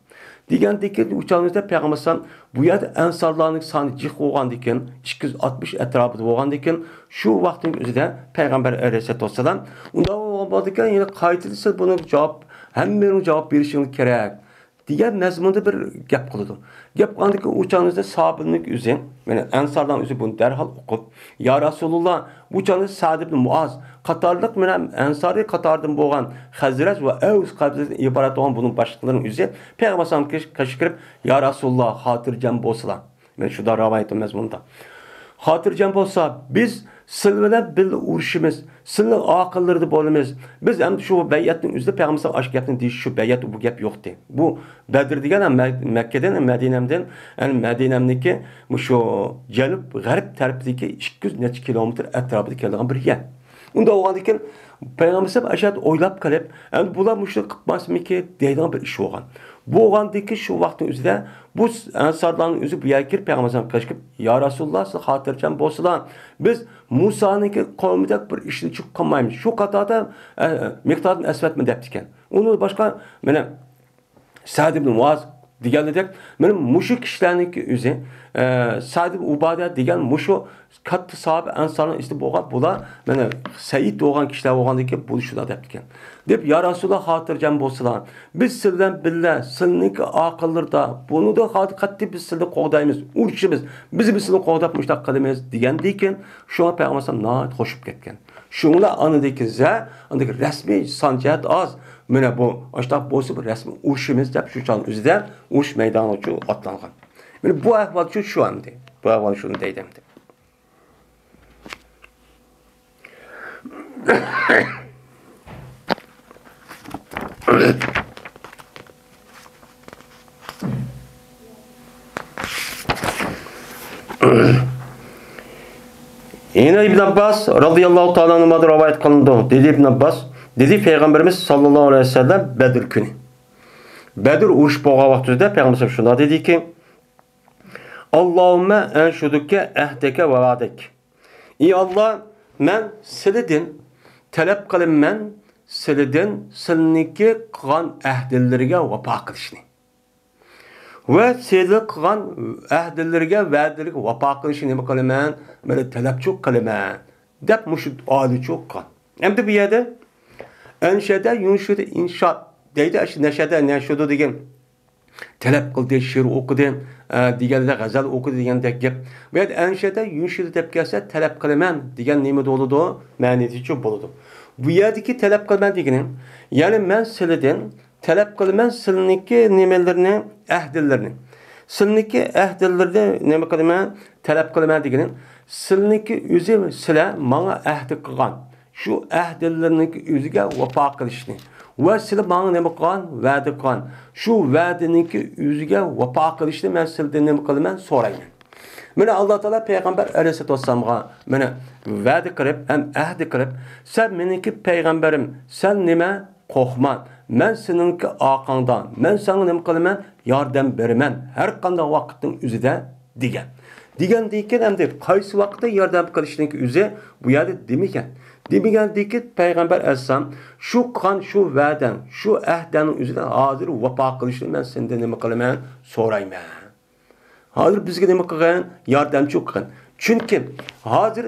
A: Degandiki uçağınızda payg'ambar bu yerda ansarlarning soni jiq bo'lgandikin 260 atrofida bo'lgandikin shu vaqtning o'zida payg'ambar alayhisolatu vasallam unda bo'lgandikin yana qaytida buni javob hammaning javob berishingiz kerak degan mazmunda bir gap qildi. Gap qildiki uçağınızda sahabning o'zi, mana ansarlarning o'zi buni darhol o'qib, "Ya Rasulullah, bu chog'da Sa'd ibn Muaz qatorliq bilan ansari qatordan bo'lgan Hazrat va Aws qabilasidan iborat bo'lgan buning boshliqlarining o'zi payg'ambarga qashqirib, "Ya Rasulullah, xotirjam bo'lsalar." Men shunda rivoyat mazmunda. Xotirjam bo'lsa, biz sizlar bilan birga urushimiz, sizlar aqllarda bo'lamiz. Biz ham shu bay'atning o'zida payg'ambar ash gapni deyish shu bay'at bu gap yo'qdi. Bu Badr degan Makkadan, Madinamdan, ya'ni Madinamniki shu janub g'arb tarafidagi 200 necha kilometr atrofida kelgan bir yer. Unda o'g'andikin payg'ambar ashad o'ylab qolib, endi bular mushuni qilmasmiki deydigan bir ish bo'lgan. Bu o'g'andiki shu vaqtning o'zida bu ansarlarning o'zi bu yerga kirib payg'ambarga qashqib, "Ya Rasulullah, siz xotirjam bo'lsizlar. Biz Musoniki qavmida bir ishni qilmaymiz." Shu qatorda Miqdod Aswadmi debdi ekan. Uni boshqa mana Sa'd ibn Muaz deganidek, mana mushu kishilarniki o'zi Sa'd ibn Ubada degan mushu katta sahoba ansarning isti bo'lgan bular mana Said bo'lgan kishilar bo'lgandiki bu shuna debdi ekan. Deb "Ya Rasulullah, xotirjam bo'lsizlar. Biz sizdan birga sizniki aqllarda buni da qattiq biz sizni qo'g'daymiz, urushimiz. Biz sizni qo'g'dab mushtaq qilamiz" degandikin shuna payg'ambar nəhayət xoşub ketgan. Shunlar anadagi andagi rasmiy sanjat az. Mana bu ashtaq bo'lsa bir rasmiy urushimiz deb shu chon o'zida urush maydoni uchun otlangan. Mana bu ahvol shu endi. Bu ahvol shuni deydi endi. Yine İbn Abbas radıyallahu ta'ala anh'a rivayet kılındı. Dedi İbn Abbas, dedi Peygamberimiz sallallahu aleyhi ve sellem Bedir günü. Bedir uruş bo'lgan vaqtida Peygamberimiz shunda dedi ki: "Allahümme enşuduke ehdeke ve va'dek." Ey Allah, men sizdan talab qilaman, sizdan sizniki qilgan ahdlarga vafo qilishni. Ve sizlar qilgan ahdlarga, va'dalarga vafo qilishni nima qilaman? Meni talabchi qilaman deb mushu olichi qilgan. Endi bu yerda anshada yunshuda insho deydi, shu nashada nashudu degan talab qildi, she'r o'qidi, deganda g'azal o'qidi degandek gap. Bu yerda anshada yunshidi deb kelsa, talab qilaman degan nima bo'ladi? Ma'nisi bo'ladi. Bu yerdagi talab qilaman degani, ya'ni men sizlardan talab qilaman sizlarniki nimalarni, ahdlarni. Sizlarniki ahdlarni nima qilaman, talab qilaman degani, sizlarniki o'zi sizlar menga ahd qilgan. Shu ahdlarniki o'ziga vafo qilishni va sizlar menga nima qilgan, va'da qilgan. Shu va'daniki o'ziga vafo qilishni men sizlardan nima qilaman, so'rayman. Mana Alloh taolo payg'ambar alayhisolamga mana va'da qilib, ham ahd qilib, sen meniki payg'ambarim, sen nima qo'rqma. Men seninki orqangdan, men sana nima qilaman, yordam beraman. Har qanday vaqtning o'zida degan. Degandan hamda qaysi vaqtda yordam qilishning o'zi bu yerda demagan. Demagandiki payg'ambar alayhisalom shu qon, shu va'dan, shu ahdaning o'zida hozir vafo qilishni men sendan nima qilaman, so'rayman. Hozir bizga nima qilgan? Yordamchi qilgan. Chunki hozir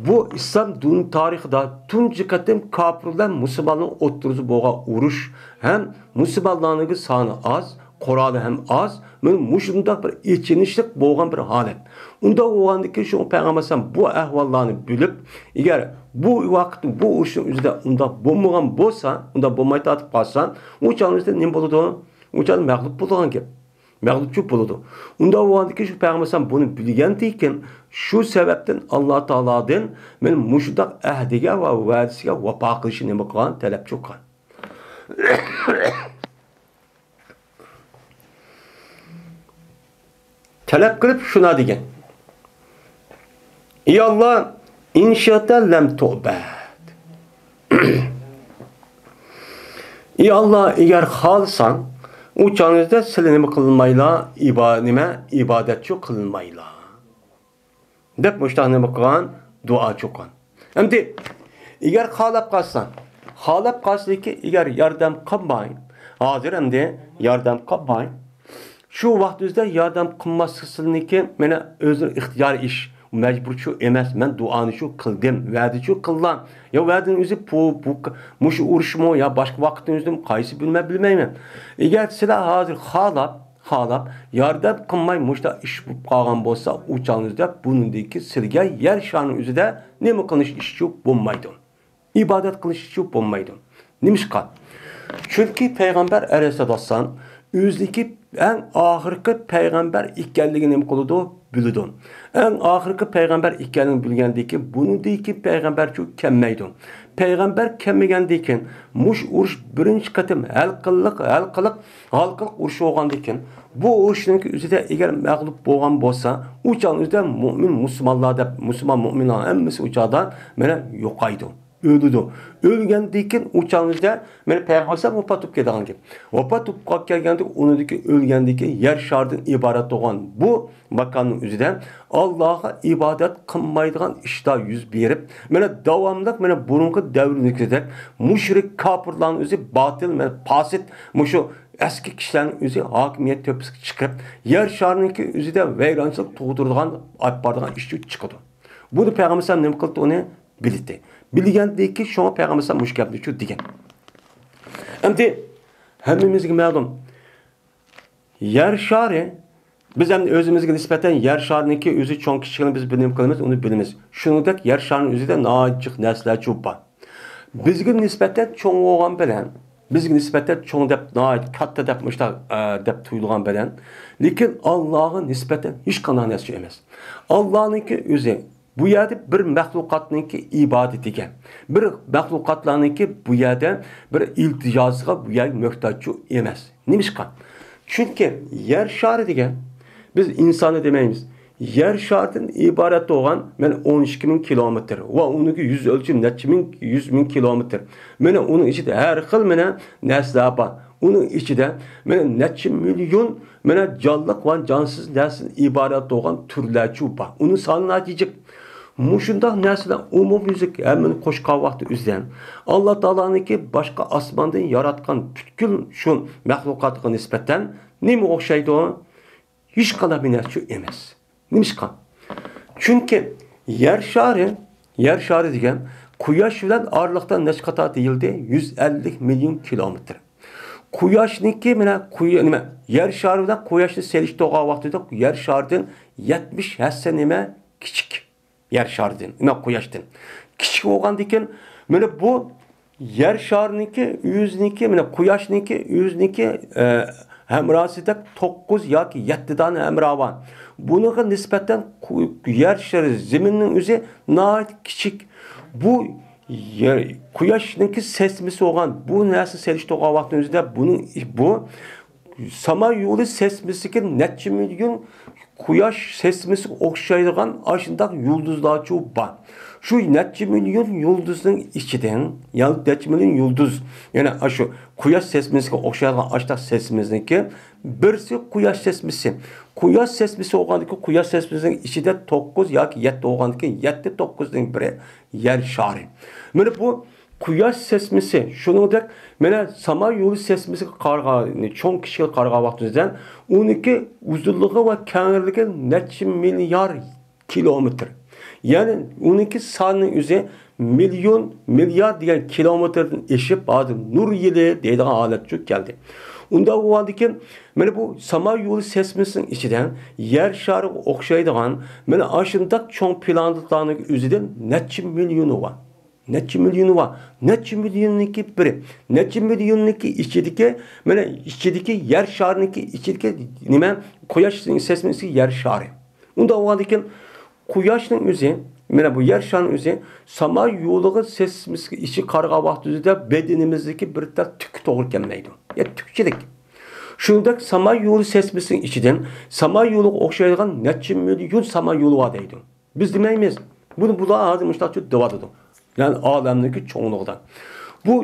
A: bu İslam din tarixida tunji qatim kofirlar musulmonlar o'ttirib bo'lgan urush ham musulmonlarning soni az, Qur'oni ham az, men mushunda bir echinishlik bo'lgan bir holat. Unda o'g'andiki shu payg'ambar bu ahvollarni bilib, agar bu vaqt bu urushning o'zida unda bo'lmagan bo'lsa, unda bo'lmay tatib qolsa, u chog'da nima bo'ladi? U chog'da mag'lub bo'lgan gap. Mag'lubchi bo'ladi. Unda o'g'andiki shu payg'ambar buni bilgandikin, shu sababdan Alloh taolodan men mushunda ahdiga va va'dasiga vafo qilishni nima qilgan, talabchi qilgan. Talab qilib shuna degan. Ey Alloh, insha'ta lam tu'bad. Ey Alloh, agar xohlasan, u chog'ingizda sizlar nima qilmaylar, ibodatchi qilmaylar. Deb mushtaq nima qilgan, duo cho'qan. Endi agar xohlab qolsanki, agar yordam qilmay, hozir endi yordam qilmay, shu vaqtingizda yordam qilmasliginiki meni o'zim ixtiyor ish. Mecbur şu emas, men duanı şu qildim, va'da şu qildim. Ya va'dani o'zi mushu urushmi ya boshqa vaqtni o'zim qaysi bilmayman. Agar sizlar hozir xohlab yordam qilmay mushta ish bo'lib qolgan bo'lsa, u chog'ingizda buningdagi sizga yer shani o'zida nima qilish ish yo'q bo'lmaydi. Ibodat qilish ish yo'q bo'lmaydi. Nimishqa? Chunki payg'ambar alayhisalom o'zligi en oxirgi payg'ambar ekanligini nima qildi? Bildi. En oxirgi payg'ambar ekanligini bilgandiki, buningdagi payg'ambar chu kelmaydi. Payg'ambar kelmagandikin, mush urush birinchi qatim hal qiliq urush bo'lgandikin, bu urushning o'zida agar mag'lub bo'lgan bo'lsa, u chog'da mu'min musulmonlar deb, musulmon mu'minlar hammasi u chog'da mana yo'qaydi. Öldü. Ölgendikin uçağınızda beni peygamber vefat etip ketgan gap. Vefat etip kelganda unudaki ölgendiki yer şardan ibaret olan bu makanın üzerinden Allah'a ibadet kılmaydigan işta yüz berip, mene davamlıq mene burunqı devrindeki müşrik kafirlerin özü batıl mene pasit muşu eski kişilerin özü hakimiyet tepkisi çıkıp yer şarındaki özü de veyrancılık tuğdurduğun ayıplardan işçi çıkıdı. Bunu peygamber ne kıldı onu bildi. Bilgandiki şuna peygamber muş gapni şu degan. Endi hammamizga ma'lum. Yer shari biz ham o'zimizga nisbatan yer shariniki o'zi cho'ng kichigini biz bilib qilamiz, uni bilamiz. Shuningdek yer sharining o'zida nojiq narsalar ko'p bor. Bizga nisbatan cho'ng bo'lgan bilan, bizga nisbatan cho'ng deb noit katta deb mushta deb tuyulgan bilan, lekin Allohga nisbatan hech qanday narsa emas. Allohniki o'zi bu yerde bir mahlukatnınki ibadetiga, bir mahlukatlarnınki bu yerde bir ilticasıga bu yer möhtaççı emas. Nimişqa? Çünkü yer şarı degan, biz insanı demeyimiz. Yer şarıdan ibaret olan 12.000 kilometre ve onunki yüz ölçüm neçe 100.000 kilometre. Mene onun içinde her xil mene nesler var. Onun içinde mene neçe milyon mene canlıq ve cansız nesl ibaret olan türlerçi var. Onun sanına diyecek. Muşundaq nəslə umum yüzük həmin qoşqa vaxtı üzlən. Allah Taala'nınki başqa asmandan yaratqan bütün şun məxluqatına nisbətən nima oxşaydı o? Heç qanday bir nəsə emas. Nimişqa? Çünki yer şarı degan Quyosh bilan oraliqda necha qator deyildi? 150 milyon kilometr. Quyoşniki mana nima? Yer şari bilan quyoshni selishtirgan vaqtida yer sharidan 70 hassa nima kichik. Yer sharidan, nima quyoshdan. Kichik bo'lgandan keyin mana bu yer shariniki, yüzniki, mana quyoshninki, yüzniki hamrasida 9 yoki 7 dona hamra bor. Bunga nisbatan yer shari zaminning o'zi nihoyat kichik. Bu quyoshninki sesmisi olgan bu narsa selishtirgan vaqtimizda bu sama yo'li sesmisiga necha million quyosh sesmisi o'xshaydigan ashundaq yulduzlarcha bor. Şu necha million yulduzning ichidan, necha million yulduz, yana shu quyosh sesmisiga o'xshaydigan ashundaq sesmisizniki birsi quyosh sesmisi. Quyosh sesmisi olgandiki quyosh sesmisining ichida 9 yoki 7 olgandiki 7-9 ning biri yer shari. Mana bu quyosh sesmisi, shuningdek mana sama yo'li sesmisiga qaraganda, cho'ng kishiga qaragan vaqtimizda uniki uzunligi va kengligi necha milliard kilometr. Yani uniki soni o'zi million, milliard degan kilometrdan eshib, hozir nur yili deydigan holatga keldi. Unda bo'lgandan mana bu sama yo'li sesmisining ichidan yer shariga o'xshaydigan mana ashundaq cho'ng planetlarning o'zidan necha millioni bor. Necha milyonu var. Necha milyonniki biri. Necha milyonniki ichidagi mana ichidagi yer shariniki ichidagi nima quyosh sesmisi yer shari. Unda bo'lgandan quyoshning o'zi mana bu yer sharining o'zi sama yo'liga sesmisiga ichi qarg'a vaqtida bedenimizdagi bir tal tuk to'g'ri kelmaydi. Ya tukchilik. Shuningdek sama yo'li sesmisining ichidan sama yo'liga o'xshaydigan necha million sama yo'li bor deydi. Biz demaymiz. Buni bular hozir mushtachu deyotdi. Yani alemdeki çoğunluktan. Bu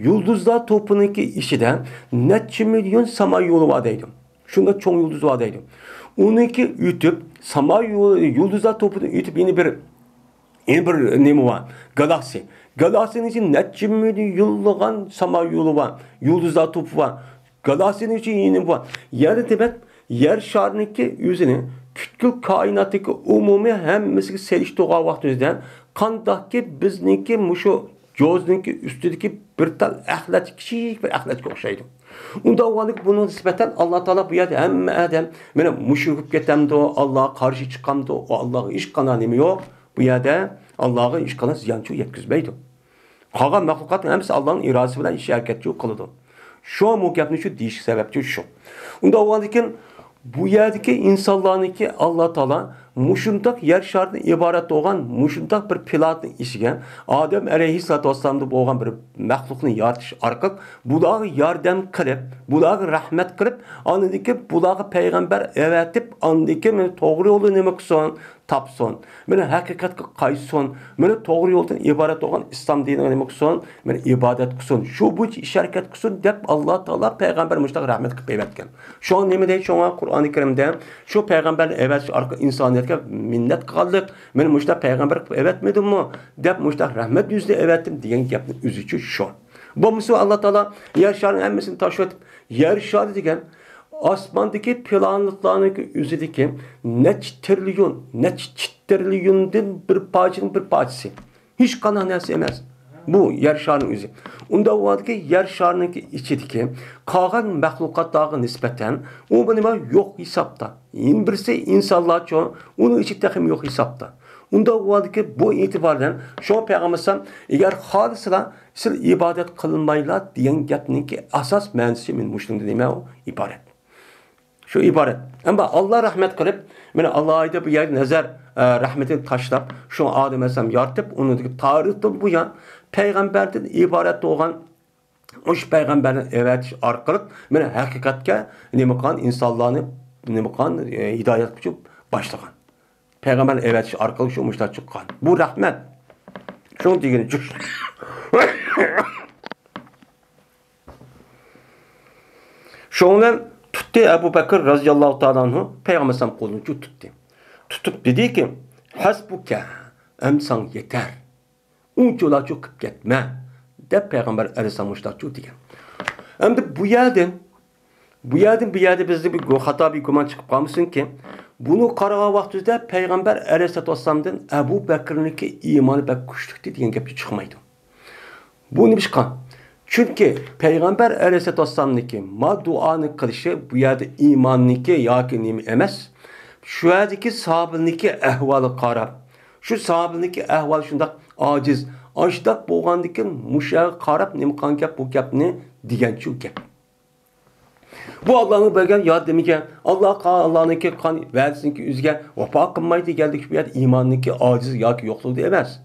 A: yulduzlar topununki işiden neçe milyon sama yolu var deydim. Şunda çoğun yıldız var deydim. Onunki ütüp sama yolu, yulduzlar topunu ütüp yeni bir nemi var? Galaksi. Galaksinin için neçe milyon yıllıgan sama yolu var. Yulduzlar topu var. Galaksinin için yeni var. Yani demek yer şarındaki yüzünü kütkül kainattaki umumi hemmesi seliştiği vaktimizden qandaqki bizniki mushu jo'zninki ustidagi bir tal axlat kichik bir axlatga o'xshaydi. Unda o'g'anlik buni nisbatan Alloh taolo bu yerda hamma odam mana mushugib ketamdi, Allohga qarshi chiqamdi, Allohga ish qilgan nima yo'q. Bu yerda Allohga ish qilgan ziyon yetkazmaydi. Qolgan maxluqot hammasi Allohning irodasi bilan ish harakatchi qiladi. Shu mu gapni shu deyish sababchi shu. Unda o'g'anlik bu yerdagi insonlarniki Alloh taolo mushundaq yer sharidan iborat bo'lgan mushundaq bir pilotni ishiga Odam alayhissalatu vassalamda bo'lgan bir maxluqni yaratish orqali bularga yordam qilib, bularga rahmat qilib, andiki bularga payg'ambar avatib, andiki men to'g'ri yo'lni nima qilsin, tapsin. Meni haqiqatga qaytsin. Meni to'g'ri yo'ldan iborat bo'lgan islom dinini nima qilsin, meni ibodat qilsin. Shu bu ish harakat qilsin deb Alloh taolo payg'ambar mushtaq rahmat qilib bergan. Shu nima deydi shunga Qur'oni Karimda shu payg'ambarni avatish orqali insoniyatga minnat qildik. Men mushtaq payg'ambar qilib avatmadimmi deb mushtaq rahmat yuzida avatdim degan gapni o'zicha shu. Bu musu Alloh taolo yer sharining hammasini tashlatib, yer shari degan osmondagi planetlarning o'zidagi necha trilyondan bir parchasi. Hech qanday narsa emas. Bu yer sharining o'zi. Unda o'tadagi yer sharining ichidagi qolgan maxluqotlarga nisbatan u nima yo'q hisobda. Birisi insonlarcha uni ichida ham yo'q hisobda. Unda o'tadagi bu e'tibordan shu payg'ambar agar xolislar siz ibodat qilmaylar degan gapningki asos ma'nosi men mushunda nima iborat. Şu ibaret. Ama Allah rahmet qilib, mana Allohga bu yer nazar rahmetini tashlab, şu Adem alayhisalom yaratib, uni tarixdan bu yan payg'ambardan iborat bo'lgan o'sha payg'ambarni avatish orqali mana haqiqatga nima qilgan insonlarni nima qilgan hidoyat qilib boshlagan. Payg'ambarni avatish orqali shu mushtaq chiqqan. Bu rahmat. Shuni degani shu. Şundan tuttu Ebu Bekir radıyallahu ta'ala anhu Peygamber sallallahu kolunu tuttu. Tutup dedi ki hasbuke emsan yeter. Unçola çok gitme. De Peygamber aleyhisselam muştakçı diyen. Hem de bu yerde bizde bir hata bir kuman çıkıp kalmışsın ki bunu qaragan vaqtida Peygamber aleyhisselamdan Ebu Bekir'ninki imanı bek kuşluktu diyen gapı çıkmaydı. Bu ne bir çıkan? Çünkü Peygamber Aleyhisselatü Vesselam'niki ma duanı kılışı bu yerde imanniki yoki nima emas. Şu yerdeki sahabiniki ehvalı qarab. Şu sahabiniki ehvalı şundaq aciz. Aşdaq bolğandikin muşaga qarab nima qan gap bu gapni degan şu gap. Bu Allah'ın bergen yardımıga, Allah'nınki kan versinki üzge vapa qilmaydi geldik bu yer imanniki aciz yoki yo'qligi emas.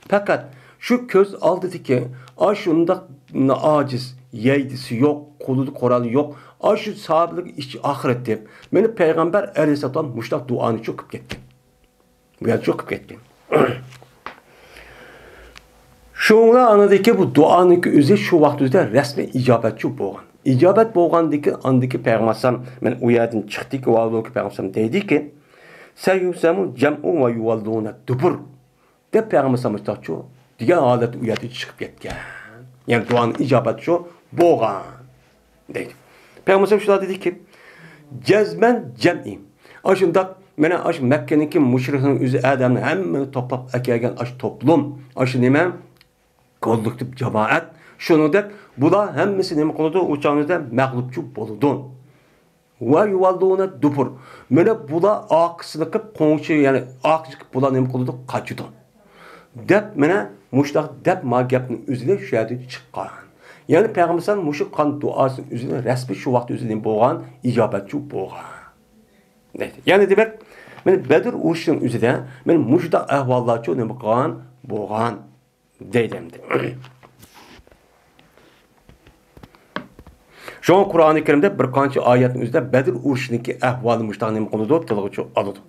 A: Fakat şu köz aldidiki aşundaq aciz, yeydisi yok, kolu koralı yok. Aşı sahablik iş ahiret deb. Meni Peygamber Aleyhisselam muştaq duanı çok ketdi. Bu yer çok ketdi. Şoňa anadaki bu duanınki özü şu vaqtda resmi icabetçi bolgan. İcabet bolgandaki andaki Peygamber men u yerden çıktık ve Allah'ın Peygamber dedi ki "Seyusamu cem'u ve yuvalluna dubur." De Peygamber müştaqçı digen adet u yerden çıkıp ketken. Yani duanın icabetçi bolgan dedi. Peygamber şuna dedi ki cezmen cem'i. Aşındak mene aş Mekke'ninki müşriklerin üzü adamını hemmini toplap ekelgen aş toplum. Aşı nime? Kolluktup cemaat. Şunu dep bular hemmisi nima qiladi? O'changizda mag'lubchi bo'ladi. Va yuvalduna dubur. Mene bular oqisini qilib qo'ngchi, ya'ni oqchi qilib bular nima qiladi? Qochadi. Dep mene mushtaq dep ma gapni o'zida shu yerda chiqqan. Ya'ni Peygamber mushu qan duosini o'zida rasmiy shu vaqt o'zida bo'lgan, ijobatchi bo'lgan. Deydi. Ya'ni demak, men Badr urushining o'zida men mushtaq ahvollarcha nima qilgan bo'lgan deydim. Şu an Kur'an-ı Kerim'de bir qancha oyatning o'zida Badr urushiniki ahvoli mushtaq nima qiladi, tilga oladi.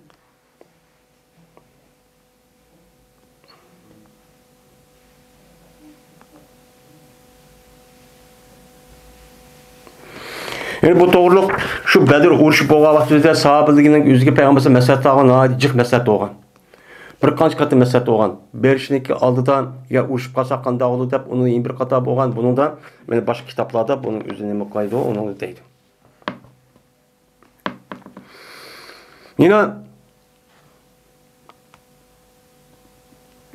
A: Yani bu to'g'riliq şu Badr urushi bo'lgan vaqtida sahobalarning o'ziga Peygamber maslahat olgan, jiq maslahat olgan. Bir qancha qatim maslahat olgan. Berishniki oldidan ya urushib qolsa qanday bo'ladi deb uni bir qator bo'lgan. Buningda men boshqa kitoblarda buning o'zini nima qiladi, uni deydi. Yine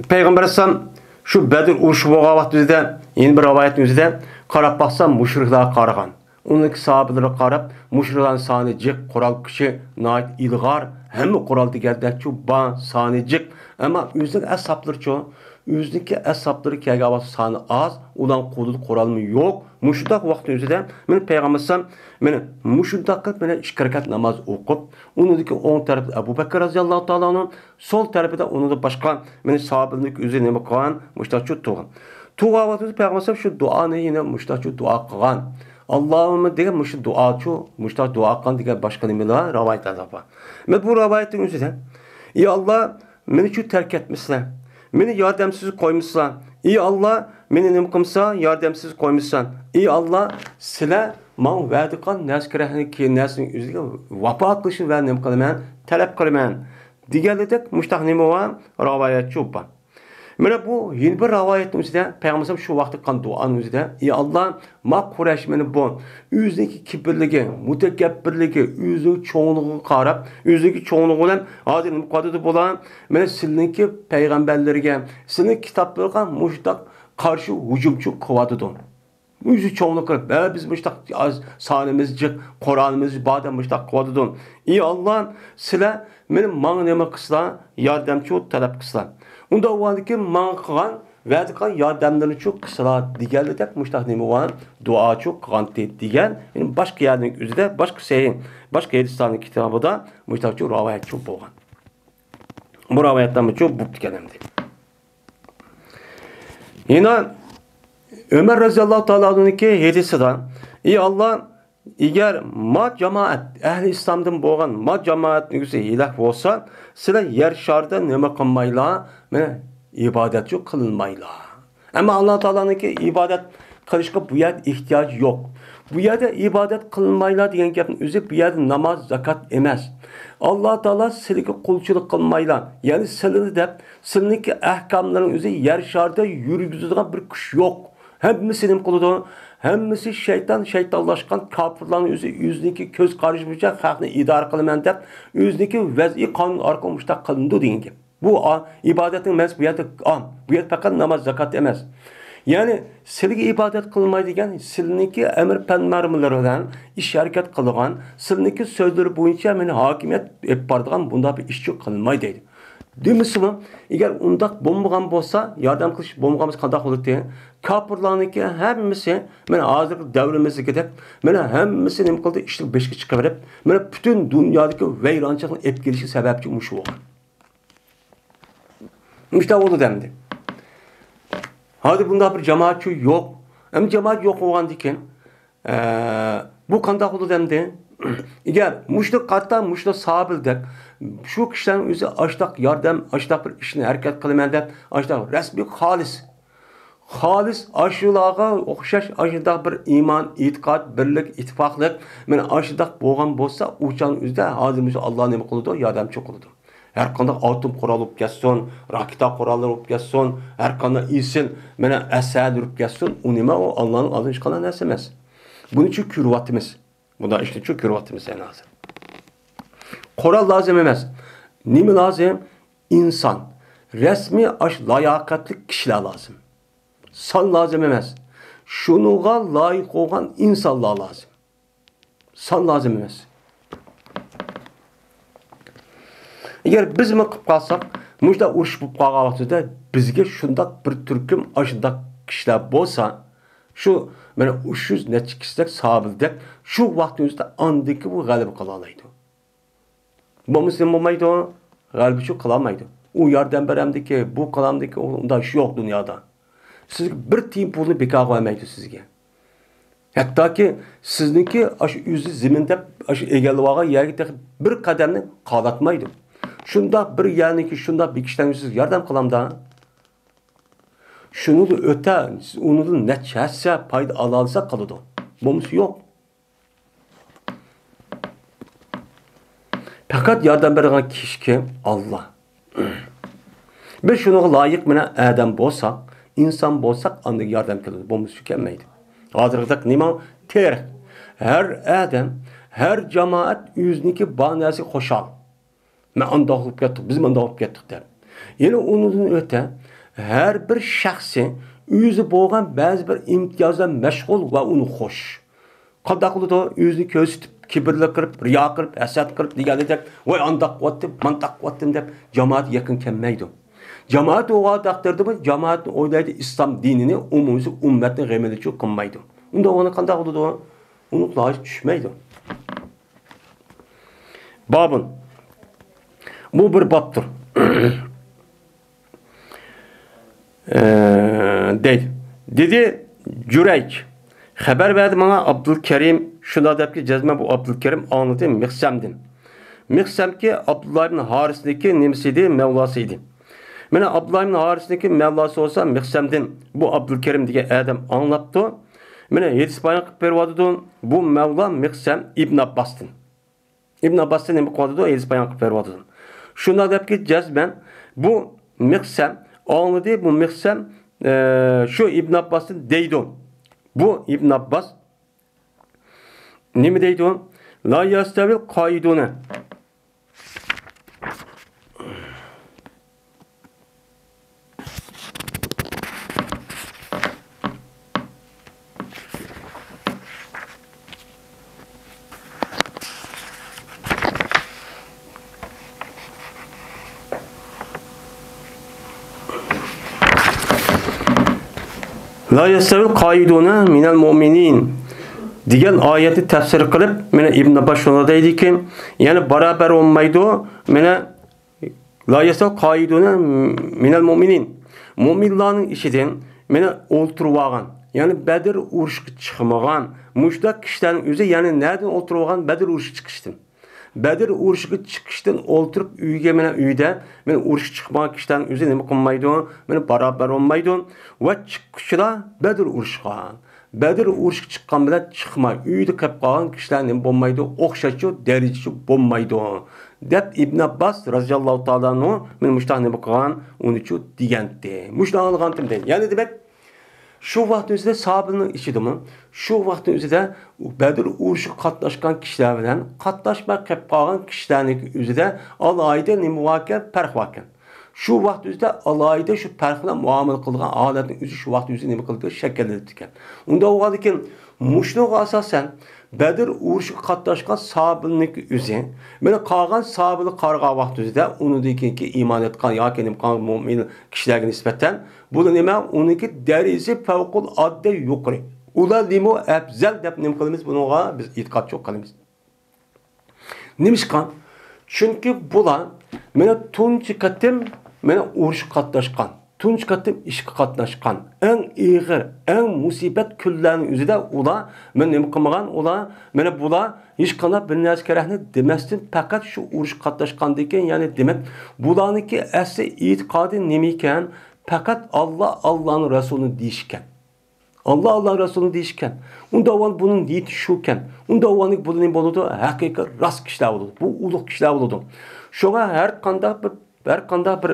A: Peygamber alayhisalom şu Badr urushi bo'lgan vaqtida yana bir rivoyatning o'zida qarab baxsam mushriklar qaragan. Onunki sahabeleri qarab, müşriklerin sani cik, kural kişi, nait ilgar, hem kural digerler ço, ban, sani cik. Ama yüzlük esapları ço, yüzdeki esapları kelgavas sani az, ulan kural mı yok. Müşridak vakti yüzüde, benim Peygambersem, benim müşridak kılıp, benim 2 rekat namaz okup, onundaki 10 tarafı Ebu Bekir razıyallahu ta'ala onun, sol tarafı da onun da başka, benim sahabelerin üzerine mi kılan, müşridak ço tuğan. Tuğan vakti Peygambersem şu duanı yine müşridak ço dua kılan. Allah'ım degan muşu duaçı, muştaq dua qilgan degan boshqa nimalar rivoyatlar bor. Men bu rivoyatning o'zida, "Ey Allah, meni shu tark etmisizlar. Meni yordamsiz qo'ymisisan. Ey Allah, meni nima qilsa yordamsiz qo'ymisisan. Ey Allah, sizlar men va'da qilgan narsalarni keyin narsaning o'ziga vafo qilishni va nima qilaman, talab qilaman." Deganidek muştaq nima va rivoyatchi bor. Mana bu yeni bir rivoyatning o'zida Peygamber şu vaqtda qilgan duoning o'zida, "Ey Allah, ma Quraysh meni bu o'zidagi kibrligi, mutakabbirligi, o'zining cho'nglig'iga qarab, o'zining cho'ngligi bilan hozir nima qiladi bo'lar? Mana sizningki payg'ambarlarga, sizning kitoblarga mushtaq qarshi hujumchi qilyapti. O'zi cho'nglik qilib, biz mushtaq sonimiz jiq, Qur'onimiz bada mushtaq qilyapti. Ey Allah, sizlar meni menga nima qilsizlar, yordamchi talab qilsizlar. Unda o'g'andiki men qilgan va'da qilgan yordamlarni çok qilsalar deganidek mushtaq nima va duo çok qilgan degan. Yani boshqa yerning o'zida, boshqa sayin, boshqa hadislarning kitobida mushtaq çok rivoyat çok bo'lgan. Bu rivoyatdan çok bu deganimdi. Yine Ömer razıyallahu ta'ala'nınki hadisida, "Ey Allah, eğer ma cemaat, ehli İslam'dan bo'lgan ma cemaatning o'zi ilah bo'lsa, sizlar yer sharida nima qilmaylar, mana ibodatchi qilmaylar. Ama Allah Teala'nınki ibodat qilishga bu yer ehtiyoj yo'q. Bu yerda ibodat qilmaylar degan gapning o'zi bu yerda namoz, zakat emas. Allah Teala sizlarga qulchilik qilmaylar. Ya'ni sizlarni deb, sizlarniki ahkomlarning o'zi yer sharida yurgizadigan bir kuch yo'q. Hemmisi nima qiladi? Hemmisi şeytanlaşkan kafirlarning o'zi o'ziniki ko'z qarashi bo'yicha xalqni idora qilaman deb, o'ziniki vaz'iy qonun orqali mushtaq qilindi degan gap. Bu ibodatning emas, bu yerda bu yer faqat namoz, zakat emas. Yani sizga ibodat qilmaydigan, sizniki amr panmarmlar bilan ish harakat qilgan, sizniki so'zlari bo'yicha meni hokimiyat olib boradigan bunda bir ishchi qilmaydi deydi. Demisimi? Eğer undaq bo'lmagan bo'lsa, yordam qilish bo'lmagan bo'lsa qanday bo'ladi? Kafirlarniki hammasi mana hozir davrimizgidek, mana hammasi nima qildi? Ishni beshga chiqib berib, mana butun dunyodagi vayronchilikni olib kelishi sababchi mushu bo'lgan. Mushta bo'ldi demdi. Hadi bunda bir cemaatçi yok. Hem cemaat yok olan diken bu kanda oldu demdi. Eğer muşta katta muşta sabildek şu kişilerin özü açtak yardım açtak bir işini hareket kılmanda açtak resmi halis aşılağa okşaş aşıdak bir iman, itikat, birlik, ittifaklık men aşıdak boğan bolsa uçan üzde hazımızı Allah ne kılıdı yardımcı kılıdı. Her kanda atom kural olup gelsin, raketa kurallar olup gelsin, her kanda isin, mene eser olup gelsin, o Allah'ın adını çıkanan esemez. Bunun için kürvatimiz. Bu da işte çok kürvatimiz en azı. Kural lazım emez. Nimi lazım? İnsan. Resmi layakatli kişiler lazım. San lazım emez. Şunuğa layık olan insanlar lazım. San lazım emez. Eğer biz mi qilib qalsak, muşda urush bo'lib qolgan vaqtida bizga shundoq bir turkum ashundoq kishilar bo'lsa, shu mana 300 necha kishilik sabildek, shu vaqtimizda andiki bu g'alaba qila oladi. Bo'lmasa bo'lmaydi, g'alaba shu qila olmaydi. U yordam beramdiki, bu qilamdiki, unda shu yo'q dunyoda. Siz bir tiyin pulni bekor qo'ymaydi sizga. Hattoki sizniki shu o'zi ziminda shu egallab olgan yerga bir qadamni qolatmaydi. Şunda bir yani ki şunda bir kişiden siz yardım kılamda. Şunu da öte, onu da ne çesse payda alalsa kalıdı. Bunun yok. Fakat yardım veren kişi ki Allah. Biz şunu layık mı adam bolsak, insan bolsak anlık yardım kılır. Bunun tükenmeydi. Hazırlıkta nima ter. Her adam, her cemaat yüzniki banesi koşal. Men anda olib ketdik, biz manda olib ketdik der. Yani onun öte her bir şahsi o'zi bo'lgan ba'zi bir imtiyozdan mashg'ul va uni xo'sh. Qanday qildi o'zini ko'rsatib, kibrli qilib, riyo qilib, hasad qilib deganidek, voy anda qotdim, manda qotdim deb jamoat yaqin kelmaydi. Jamoat o'g'a taqdirdimi? Jamoat o'ylaydi islom dinini umumiy ummatni g'amini uchun qilmaydi. Unda ona qanday qildi? Uni loyiq tushmaydi. Babın bu bir babdır. Dedi Cüreyk. Haber verdi bana Abdülkerim. Şuna deyip ki cezme bu Abdülkerim anladı Miksem'din. Miksem ki Abdullah ibn Haris'deki nemsiydi, Mevlasıydı. Mene Abdullah ibn Haris'deki Mevlası olsa Miksem'din bu Abdülkerim diye adam anlattı. Mene yedis bayan kıp vervadıdın. Bu Mevla Miksem İbn Abbas'dın. İbn Abbas'dın nemi kovadıdın, yedis bayan kıp vervadıdın. Şuna deyip ki cezmen bu Miksem anladı, bu Miksem şu İbn Abbas'ın deydi. Bu İbn Abbas ne mi deydi? La yastavil kaidune. La yastavil kaidune minel mu'minin degan oyatni tafsir qilib, mana İbn Abbas shunda deydi ki, yani barabar olmaydi, mana la yastav qaiduna minel mu'minin. Mu'minlarning ishidan mana o'ltirib olgan, yani Bedir urushiga chiqmagan, mushtaq kishilarning o'zi, yani nereden o'ltirib olgan Bedir urushiga chiqishdan. Bedir urushiga chiqishdan o'ltirib uyga mana uyda, mana urushga chiqmagan kishilarning o'zi nima qilmaydi, mana barabar olmaydi va chiqishlar Bedir urushiga. Bedir uruşga chiqqan bilan chiqmay, uyda qolib qolgan kishilarning bo'lmaydi, o'xshachu darajachi bo'lmaydi deb İbn Abbas roziyallohu taolo anhu men mushtahni qilgan uni chu degandi. Mushtahni olgandim deydi. Ya'ni demak, shu vaqt o'zida sahobaning ishidimi? Shu vaqt o'zida Bedir urushiga qatnashgan kishilar bilan qatnashmay qolib qolgan kishilarning o'zida alohida nima voqea, farq voqea. Şu vaqt o'zida alayida şu farqli muomala qilgan holatning o'zi shu vaqt o'zida nima qildi? Shakllanib ekan. Unda o'g'alikin mushnuga asosan Bedir urushiga qatnashgan sahobaning o'zi, mana qolgan sahobalar qarg'a vaqt o'zida uningki iymon etgan yoki nimqon mo'min kishilarga nisbatan bu nima? Uningki darajasi favqul odda yuqori. Ular nima afzal deb nima qilamiz? Bunga biz e'tiqod yo'q qilamiz. Nimishqan? Chunki bular mana tunchi qatim mana urushga qatnashgan. Tunç qatim ishga qatnashgan. Eng ig'ir, eng musibat kunlarning o'zida ular men nima qilmagan? Ular mana bular hech qanday bir narsa kerakni demasdan faqat shu urushga qatnashgandan keyin, ya'ni demak, bularniki asli e'tiqodi nima ekan? Faqat Allohning rasulini deyishgan. Allohning rasulini deyishgan. Unda avval buning niyati shu ekan. Unda avvallik bu nima bo'ladi? Haqiqiy rost kishilar bo'ladi. Bu ulug' kishilar bo'ladi. Shunga har qanday bir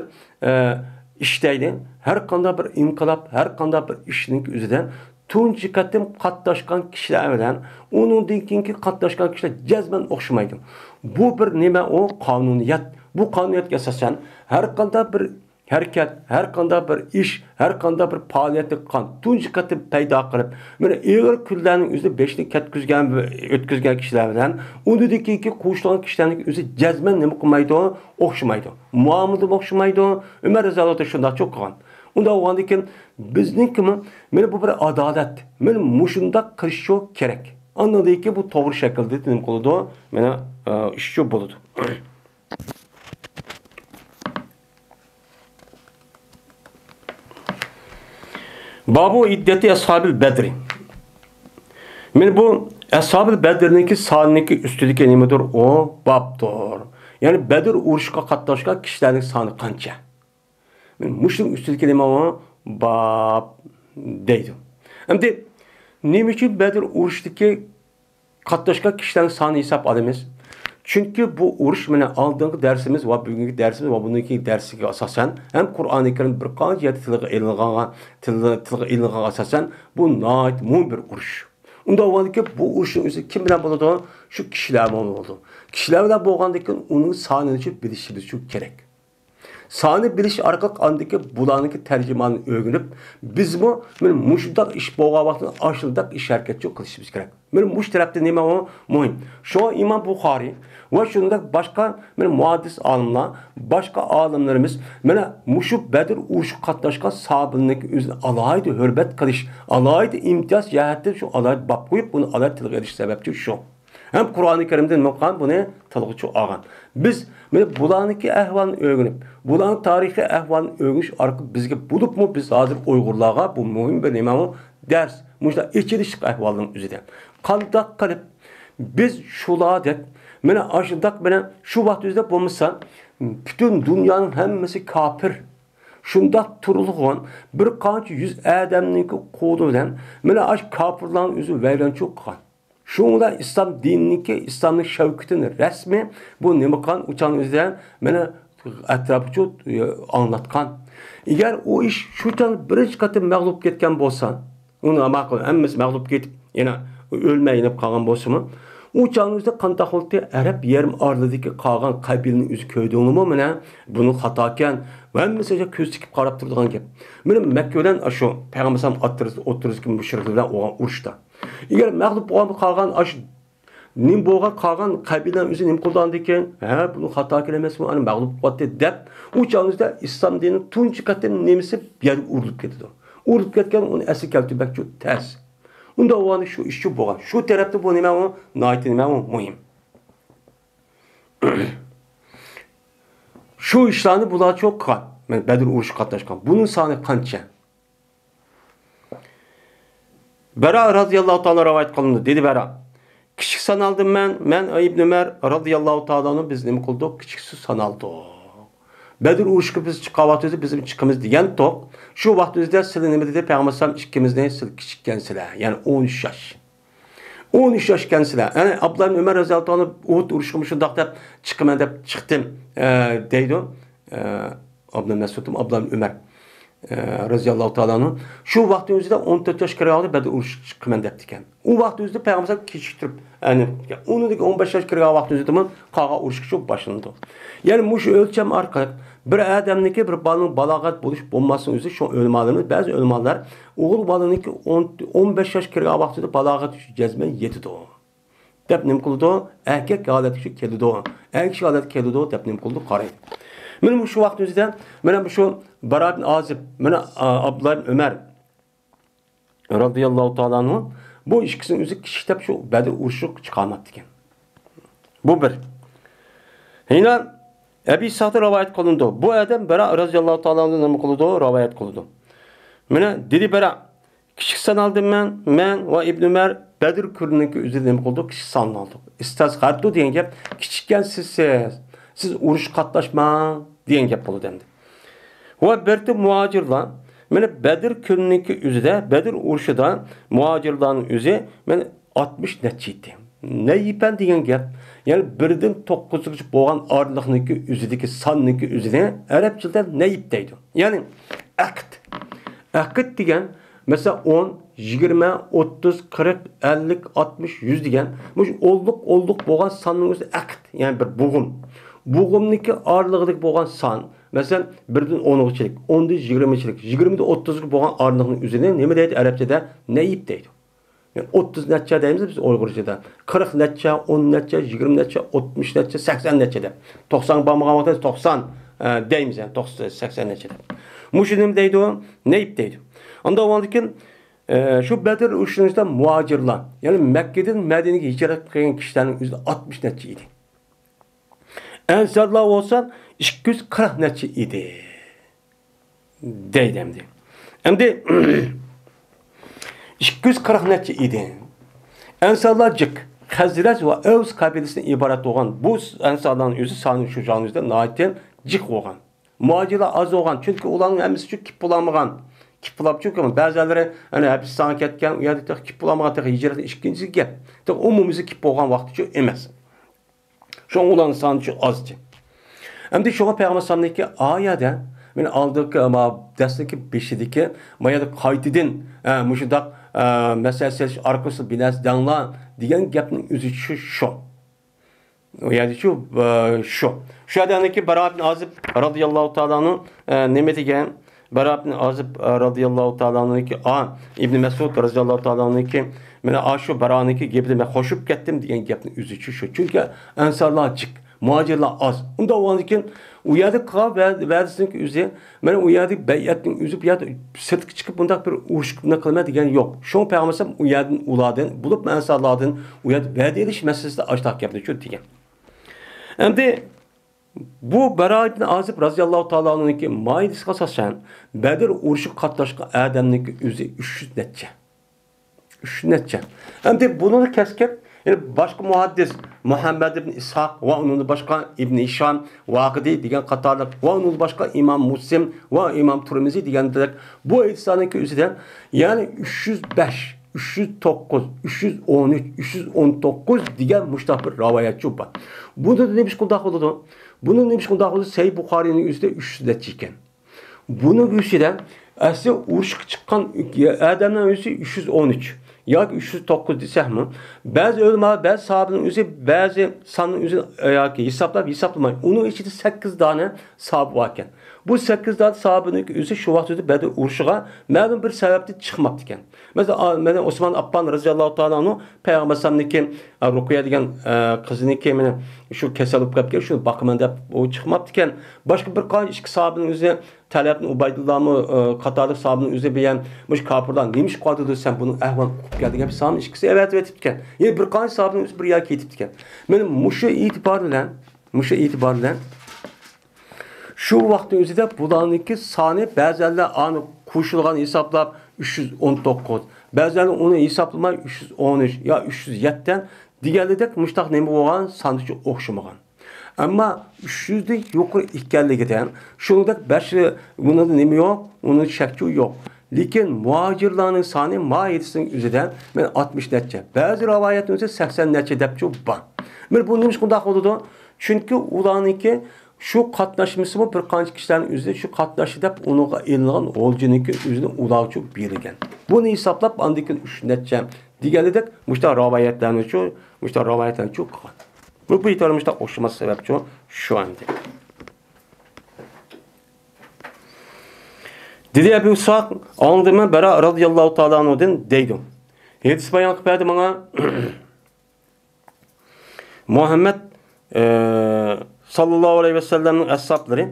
A: işteydi, her qanday bir inqilab, her qanday bir ishning o'zidan tunchi qatim qatnashgan kishilar bilan uningdan keyingi qatnashgan kishilar jazman o'xshamaydi. Bu bir nima? O qonuniyat. Bu qonuniyatga asosan har qanday bir harakat, har qanday bir ish, har qanday bir faoliyatni qilgan tunchi qatim paydo qilib, mana ig'ir kunlarning o'zida beshni o'tkazgan kishilar bilan uningdagi qo'shilgan kishilarning o'zi jazman nima qilmaydi? O'xshamaydi. Muomala o'xshamaydi. Umar roziyallohu shunday çok qilgan. Unda o'g'andan keyin biznikimi mana bu bir adolat. Mana mushunda qilish kerak. Anladiki bu to'g'ri shaklda nima qiladi? Mana ish shu bo'ladi. Babu iddeti Ashab-ı Bedri. Men bu Ashab-ı Bedir'ninki soniki üstüdeki nimadir? O babdır. Yani Bedir urushiga qatnashgan kishilarning soni qancha? Men mushning üstüdeki nima o bab deydi. Endi nima uchun Bedir urushidagi qatnashgan kishilarning soni hisob olamiz? Çünkü bu urush mana oldingi darsimiz va bugungi darsimiz va buniki darsiga asosan ham Qur'oni Karim bir qancha tilga ilingan asosan bu nayt muhim bir urush. Unda o'g'andiki bu urushning o'zi kim bilan bo'ladi? Shu kishilar bilan bo'ladi. Kishilar bilan bo'lgandan keyin uning sonini bilishimiz shu kerak. Sani bilish orqali andiki bularniki tarjimani o'rganib, bizmi men mushundaq ish bo'lgan vaqtda ashildaq ish harakatchi qilishimiz kerak. Men mush tarafda nima o muhim. Shu Imom Buxoriy va shunday boshqa men muhaddis olimlar, boshqa olimlarimiz mana mushu Bedir urushi qatnashgan sahobalarning o'zini alohida hurmat qilish, alohida imtiyoz jihatdan shu alohida bab qo'yib, buni alohida tilga olish sababchi shu. Hem Qur'oni Karim'de muqam buni tilg'ichi olgan. Biz mana bularniki ahvolni o'rganib, bularning tarixiy ahvolni o'rganish orqali bizga bo'libmi biz hozir Uyg'urlarga bu muhim bir nima dars, mushta ichilish ahvolning o'zida. Qanday qilib biz shulardek mana ashundaq bilan shu vaqt o'zida bo'lmasa, butun dunyoning hammasi kafir. Shundaq turilgan bir qancha yuz odamning qo'li bilan mana ash kafirlarning o'zi vayronchilik qilgan. Şunda İslam dinindeki İslam'ın şevketini resmi bu nemakan uçan üzere bana etrafıca anlatkan. Eğer o iş şutan birinci katı mağlup ketken bolsa, onu ama emmez mağlup ketip yine ölmeyinip kalan bolsa mı? Uçan üzere kantaklıkta Arap yarım arladaki kalan kabilenin üzü köyduğunu mu? Bunu hataken ve mesela köz tikip karap durduğun gibi. Benim Mekke'den şu Peygamber oturuz gibi müşriklerden olan uruşta. Eğer mağlup kalan nim bo'lgan qolgan qabilaning o'zi nim qildi ekan, ha buni xato kelamazmi, ani mag'lub qildi deb u chog'da islom dinining tunchi qatim nemisi yerga urilib ketdi. Urilib ketgan uni asl keltirmoqchi ters. Unda o'g'ani shu ish bo'lgan. Shu tarafda bu nima u? Noyat nima u? Muhim. Shu ishlarni bular çok qilgan. Men Bedir urushi qatnashgan. Buning soni qancha? Bara radhiyallohu ta'ala rivoyat qilindi. Dedi Bara. Kichik sanaldım men İbn Ömer radıyallahu ta'ala'nın biz nima qildik? Kichiksiz sanaldık. Bedir urushiga biz chiqavatimiz bizim chiqimiz degan to'q. Shu vaqtimizda sizlar nima dedi? Payg'ambar sollallohu ikkimizdan siz kichikkansizlar. Ya'ni 13 yosh. 13 yoshkansizlar. Ya'ni Abdullah ibn Ömer radıyallahu ta'ala Uhud urushiga shundaq deb chiqaman deb chiqdim deydi. Abdullah Mesud'um Abdullah ibn Ömer. Raziyallahu ta'ala şu vaktin özüde 14 yaş kiralı Bedir uruş çıkman deptiken. O vaktin özüde Peygamber keçiştirip, yani onu 15 yaş kiralı vaktin özüde mi qağa uruş şu başlandı. Yani bu şu ölçem arka bir adamniki bir balın balagat buluş bulmasının özü şu ölmalını bazı ölmalar oğul balıniki 15 yaş kiralı vaktinde balagat cezmen yetidi o. Dep nim kıldı, erkek halet şu kelidi o. Erkek halet kelidi o dep nim kıldı qaraydı. Benim şu vaqt özüdə, benim şu Bara ibn Azib, benim Abdullah ibn Ömer radıyallahu ta'ala bu ikisinin özü kişitep şu Bedir uruşu çıkarmadı diken. Bu bir. Yine Ebi Sa'da rivayet kılındı. Bu adam Bara radıyallahu ta'ala'nın nemi kılındı, rivayet kılındı. Mene dedi Bara, kişi sanaldım men ve İbn Ömer Bedir kürününki özü nemi kıldı, kişi sanaldık. İstaz hardu diyen gep, küçükken siz uruş katlaşma diyen gep bolu dendi. Ve berti muhacirlar, mene Bedir kürününki özüde, Bedir uruşuda muhacirların özü, mene 60 neçiydi. Ne yipen diyen gep, yani birden 9'luk boğan ağırlıkniki özüdeki sanniki özüde, Arapçılda ne yip deydi. Yani akit. Akit diyen, mesela 10, 20, 30, 40, 50, 60, 100 diyen, bu olduk boğan sanның özü akit. Yani bir buğum. Buğumniki ağırlıqdaki boğan san, mesela birden 10'lukçilik, 10'da 20'çilik, 20'de 30'luk boğan ağırlıqның özüde, nemi deydi Arapçada? Ne yip deydi. Yani 30 netçe deyimiz biz Uygurca'da. 40 netçe, 10 netçe, 20 netçe, 60 netçe, 80 netçede. 90 bağmağamatı 90 deyimiz yani 80 netçede. Muşinim deydi o, neyip deydi. Onda o andıkken şu Bedir uçuşunuzda muhacirlar. Yani Mekke'den Medine'ye hicret kılan kişilerin %60 netçe idi. Ensarlar olsa 240 netçe idi. Deydi hem de. Hem de 240 netçe idi. Ensarlarcık Hazret ve Evs kabilesinden ibaret olan bu ensarların özü sanı şu canlıda naiten cık olan. Muhacirler az olan çünkü olanın hemisi şu kip bulamagan. Kip bulab çünkü bazıları hani hepsi sana ketken uyardı kip bulamagan hicretin ikincisi gel. Umumisi kip olan vakti şu emez. Şu olanın sanı şu azcı. Hem de şu Peygamber sallallahu ayette men aldık ama desteki beşideki mayada kaydedin muşudak meselesi arkası binas danla diyen gapning özü şu. Yani şu adamdaki Bara ibn Azib radıyallahu ta'ala'nın nemetigen Bara ibn Azib radıyallahu ta'ala'nın ki İbn Mesud radıyallahu ta'ala'nın ki men şu Bara'nın ki gibi ben hoşup gittim diyen gapning özü şu. Çünkü ensarlar çık muhacirlar az. Onda o andikin uyadı kal verdiğindeki üzeri, ben uyadı beyetin üzüp ya da sırtı çıkıp bunda bir uğuşkuna kılma diyen yok. Şu Peygamber uyadın uladın, bulup ensarladın, uyadı verdiğiniz meselesi de açtak yaptı şu diyen. Hem de bu Bara ibn Azib radıyallahu ta'ala'nın ki maidis kasasen Bedir uğuşu katlaşka adamdaki üzeri 300 netçe. 300 netçe. Hem de bunu da kesket yani başka muhaddis Muhammed ibn İshak ve onun başka İbn Hişam Vakidi diyen katarlık ve onun başka İmam Muslim ve İmam Tirmizi diyen direkt bu edisanındaki üzerinde yani 305, 309, 313, 319 diyen müştahbir rivayetçi var. Bunu da demiş kundak oldu. Bunun demiş kundak oldu Sahih Bukhari'nin üzerinde 300'de çıkan. Bunu üzerinde asli uçuk çıkan adamların üzerinde 313. Ya 309 desek mi? Bazı ölüme, bazı sahabenin üzeri, bazı sanın üzeri hesaplamayın. Onun içinde 8 tane sahabe varken. Bu 8 tane sahabenin üzeri şu vakti Bedir uruşuğa məlum bir sebepte çıkmaktı iken. Mesela Osman Affan radıyallahu ta'ala Peygamber sallallahu Rukiye diyen kızını ki şu keselup kapıya şu bakımında o çıkmaktı iken başka bir kaç iki sahabenin üzeri Talib ibn Ubaydullah mı Katarlık sahabenin üzeri beyan bu kapırdan neymiş qadıdı sen bunun ehval geldi hep sahabenin ikisi evet etipken. Yani bir kaç sahabenin üzeri bir yer etipken. Benim muşu itibarla şu vaktin üzerinde bulanıki sani bazıları anı kuşulgan hesaplap 319. Bazıları onu hesaplama 313 ya 307'den diğerleri müştak nemi olan sandıcı okşamagan. Ama 300'de yukarı ikkelli giden. Şunda 5 bunun nemi yok, onun şekçi yok. Lakin muhacirlerin sani maidisinin üzerinden ben 60 netçe. Bazı rivayetin üzerinde 80 netçe depçi var. Ben bunu demiş kundak oldu. Çünkü ulanıki Şu katnaşmışımı bir qancha kişilerin üzerinde şu katnaşı dep onuğa elingan olcuniki üzerine ulağçı birigen. Bunu hesaplap andikin 3 netçe digenledek muşta ravayetlerini şu muşta ravayetlerini çok qan. Bu itibarımızda oşması sebep şu anda. Dedi Ebu Sa'd andıma Bara radıyallahu ta'ala anhu'dan deydim. Hadis bayanlık verdi bana Muhammed sallallahu aleyhi ve sellem'in ashabları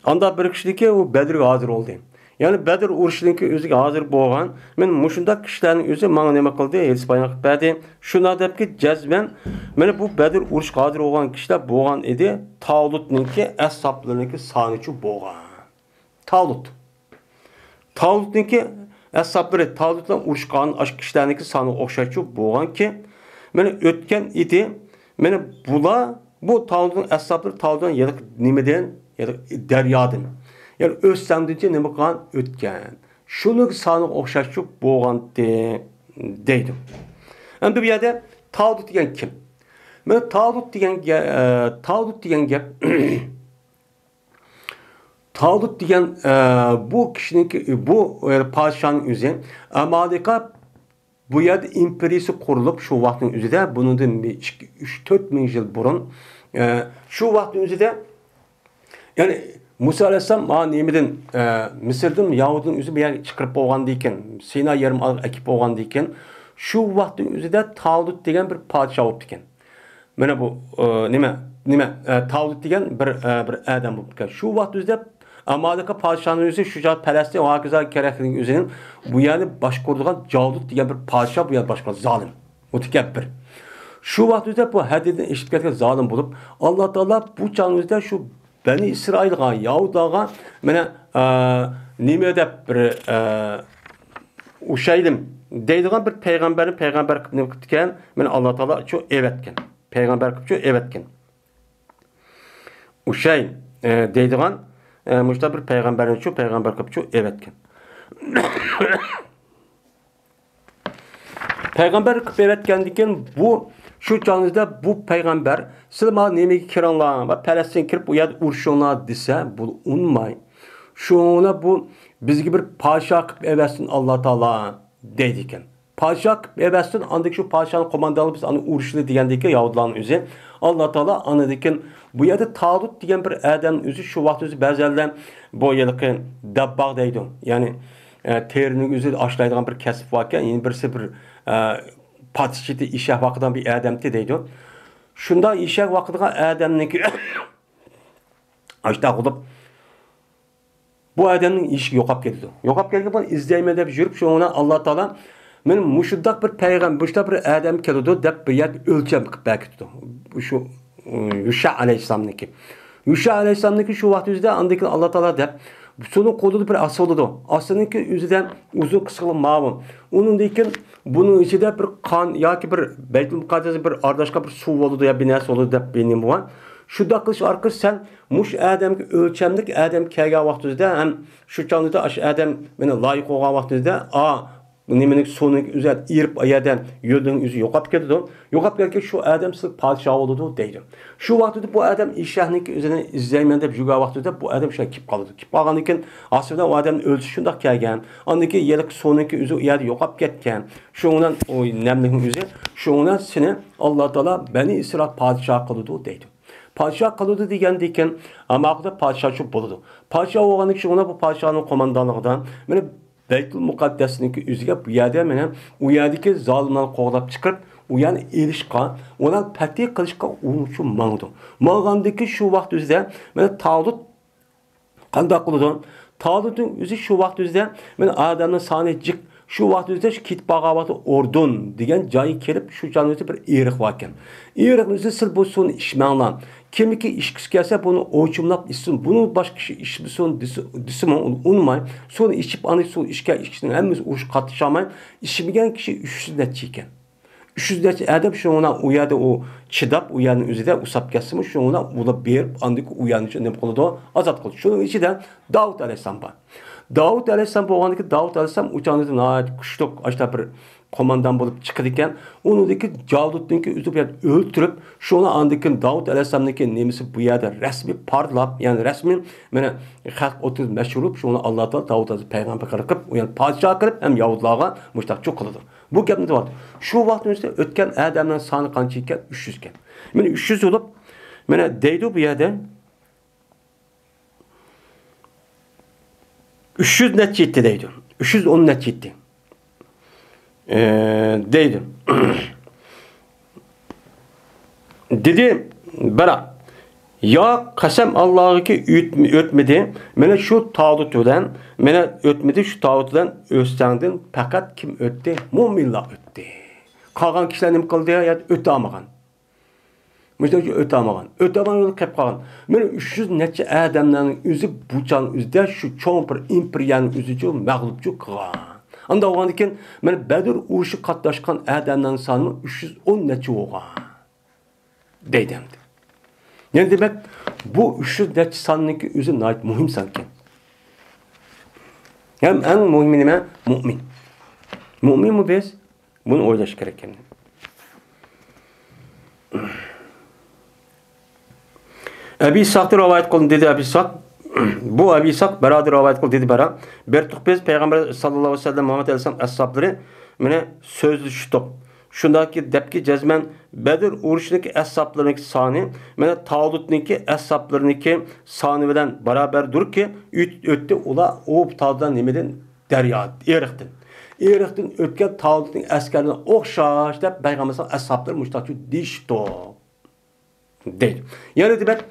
A: anda bir kişideki o Bedir'e hazır oldu. Yani Bedir uruşunki özüge hazır bolgan men muşundaq kişilerin özü bana nima qildi? Hadis bayanlık verdi. Şuna depki cezben meni bu Bedir uruşga hazır olgan kişiler bolgan edi. Tavlutninki ashablarınki saniçu bolgan. Tavlutninki ashabları Tavlutdan uruşqan aş kişilerinki sani oxşaçu bolgan ki meni ötken idi. Meni bula bu Tavlutun ashabları Tavlutdan ya nimeden ya deryadan. Yani özsəmdince nima qilgan ötken. Şunu sani oxşaçu bolgan deydim. Endi bu yerda Tavlut degan kim? Men Tavlut degan gap Tavlut degan bu kişinin bu padişahın özü Amerika bu yerda imperiyasi qurilib shu vaqtning o'zida bundan 3-4 ming yil burun shu vaqtning o'zida yani Musa alayhissalom mana nemidan Misrdan Yahudning o'zi bu yerga chiqarib bo'lganda ekan, Sina yarim akib bo'lganda ekan, shu vaqtning o'zida Tavlut degan bir podshoh bo'lib ekan. Mana bu nima Tavlut degan bir odam bo'lib ekan. Shu vaqt o'zida Amerika podshohining o'zi shu joy Falastin va hokazo keraklining o'zining bu yerni boshqaradigan Jalut degan bir podshoh bu yer boshqa zolim, mutakabbir. Shu vaqt o'zida bu hadiddan eshitib ketgan zolim bo'lib, Alloh taolo bu chog'ning o'zida shu Bani İsrail'a, Yahudağa mene nime dep bir uşaydım deydiğen bir peygamber ne kıtken mene Allah Teala çok evetken. Peygamber çok evetken. Uşay deydiğen müşta bir peygamber çok evetken. Peygamber evetken diken bu şu canınızda bu peygamber silma nemeki kiranlar ve Palestin kirip bu yer urşonlar dese bu unmay. Şuna bu bizgi bir paşa kıp evestin Allah Teala deydiken. Paşa kıp evestin andaki şu paşanın komandalı biz anı urşunu diyendeki Yahudilerin özü. Allah Teala anıdiken bu yerde Talut diyen bir adamın özü şu vakit özü bazılardan bu yılki dabbağ deydi. Yani terinin özü aşılaydıgan bir kesip varken yine birisi bir patişiti işe vakıdan bir adamdı deydi. Şunda işe vakıdan adamınki açta olup bu adamın işi yokap geldi. Yokap geldi bunu izleyemede bir jürüp şu ona Allah Teala benim muşuddak bir peygamber, muşuddak bir adam geldi dep bir yer ölçem belki tuttu. Şu Yuşa Aleyhisselam'ınki. Yuşa Aleyhisselam'ınki şu vakit yüzde andaki Allah Teala dep sonun kolunu bir asıldı. Asılınki yüzden uzun kısalı mağun. Onun deyken bunun içinde bir kan ya ki bir Beytül Mukaddes'e bir ardaşka bir su oldu ya bir nes oldu dep benim bu an. Şu dakılış arkadaş sen muş adam ölçemlik adam kelgen vaxtınızda hem şu canlıda aş adam beni layık olan vaxtınızda nimenik sonun üzeri irip ayadan yolun yüzü yokap geldi. Yokap geldi şu adam sırf padişah oldu deydi. Şu vaxtında bu adam işahnik üzerine izleymende bir vaxtında bu adam şey kip kaldı. Kip kalgan iken aslında o adam ölçü şundak kelgen. Andaki yelik sonunki üzü yerde yokap ketken. Şundan o nemlikin üzü şundan seni Allah Teala Bani İsrail padişah kıldı deydi. Padişah kıldı degенден ama da padişah çok buldu. Padişah olğan için ona bu padişahın komandanlığından mene Beytül Mukaddes'ninki üzüge bu yerde mene o yerdeki zalimleri qoğlap çıkıp o yani erişqa, ona pəti qilishqa unuchu mangdı. Mangandaki şu vaqt üzdə mene Talut qandaq qıldı. Talutun üzü şu vaqt üzdə mene adamın sani cik şu vaqt üzdə şu kit bağavatı ordun degen joyi kelip şu canı üzü bir eriq varken. Eriqin üzü sil bu sonu işmanglan. Kimiki işkisi gelse bunu oyçumlap içsin. Bunu başka kişi içsin disim unmay. Sonra içip anı su işkisinin hemiz uç katışamayın. İçmeyen kişi 300 net çeken. 300 net adam şu ona uyardı o chidab u yerning o'zida usab ketsinmi, shuni ulab berib, andik u yerni nima qiladi? Ozod qildi. Shuning ichida Davud alayhisalom bor. Davud alayhisalom bo'lgandiki, Davud alayhisalom uchanida nihoyat kuchli ashta bir qo'mondan bo'lib chiqdi ekan. Unidagi Javdudniki o'zib o'ltirib, shuni andikin Davud alayhisalomniki nemisi bu yerda rasmiy parlab, ya'ni rasmiy mana xalq o'tib mashhurib, shuni Alloh taolo Davud alayhisalom payg'ambar qilib, u yani podshoh qilib, ham yahudlarga mushtaqchi qildi. Bu gapni deyapti. Shu vaqtda o'tgan odamlar soni qancha ekan? 300 ekan. Mana 300 bo'lib, mana deydi bu yerda 300 necha yetti deydi. 310 necha yetti. Deydi. Dedi, bara ya qasam Allohga o'tmedi. Mana shu tog'utdan, mana o'tmedi shu tog'utdan o'standin faqat kim o'tdi? Mo'minlar o'tdi. Qolgan kishilar nima qildi? Ya o'ta olmagan. Müjdeyi ötamagan. Ötamagan yolu kep kalan. Mana 300 necha adamlarning o'zi buchan o'zida shu cho'ng bir imperiyaning o'zicha mag'lubchi qilgan. Anda o'g'andikin, mana Badr urushi qatnashgan adamlarning soni 310 necha bo'lgan. Deydim. Yani demek bu 300 necha sonniki o'zi nayt muhim sanki. Hem en muhimi nima? Mu'min. Mu'min mi biz? Bunu o'ylash kerak ekan. Abi Sa'd rivayet kılın dedi Abi Sa'd. Bu Abi Sa'd beraber rivayet kıldı dedi bera. Bertuqbez Peygamber sallallahu aleyhi ve sellem Muhammed aleyhisselam ashapları mene sözlüştük. Şundaki depki cezmen Bedir uruşundaki ashaplarının sani mene Tağut'niki ashaplarının sani bilen beraber dur ki öttü ola o Tağut'dan nemeden derya eriqtin. Eriqtin ötken Tağut'un askerine okşaş dep Peygamber ashapları müştakçı dişti. Değil. Yani demek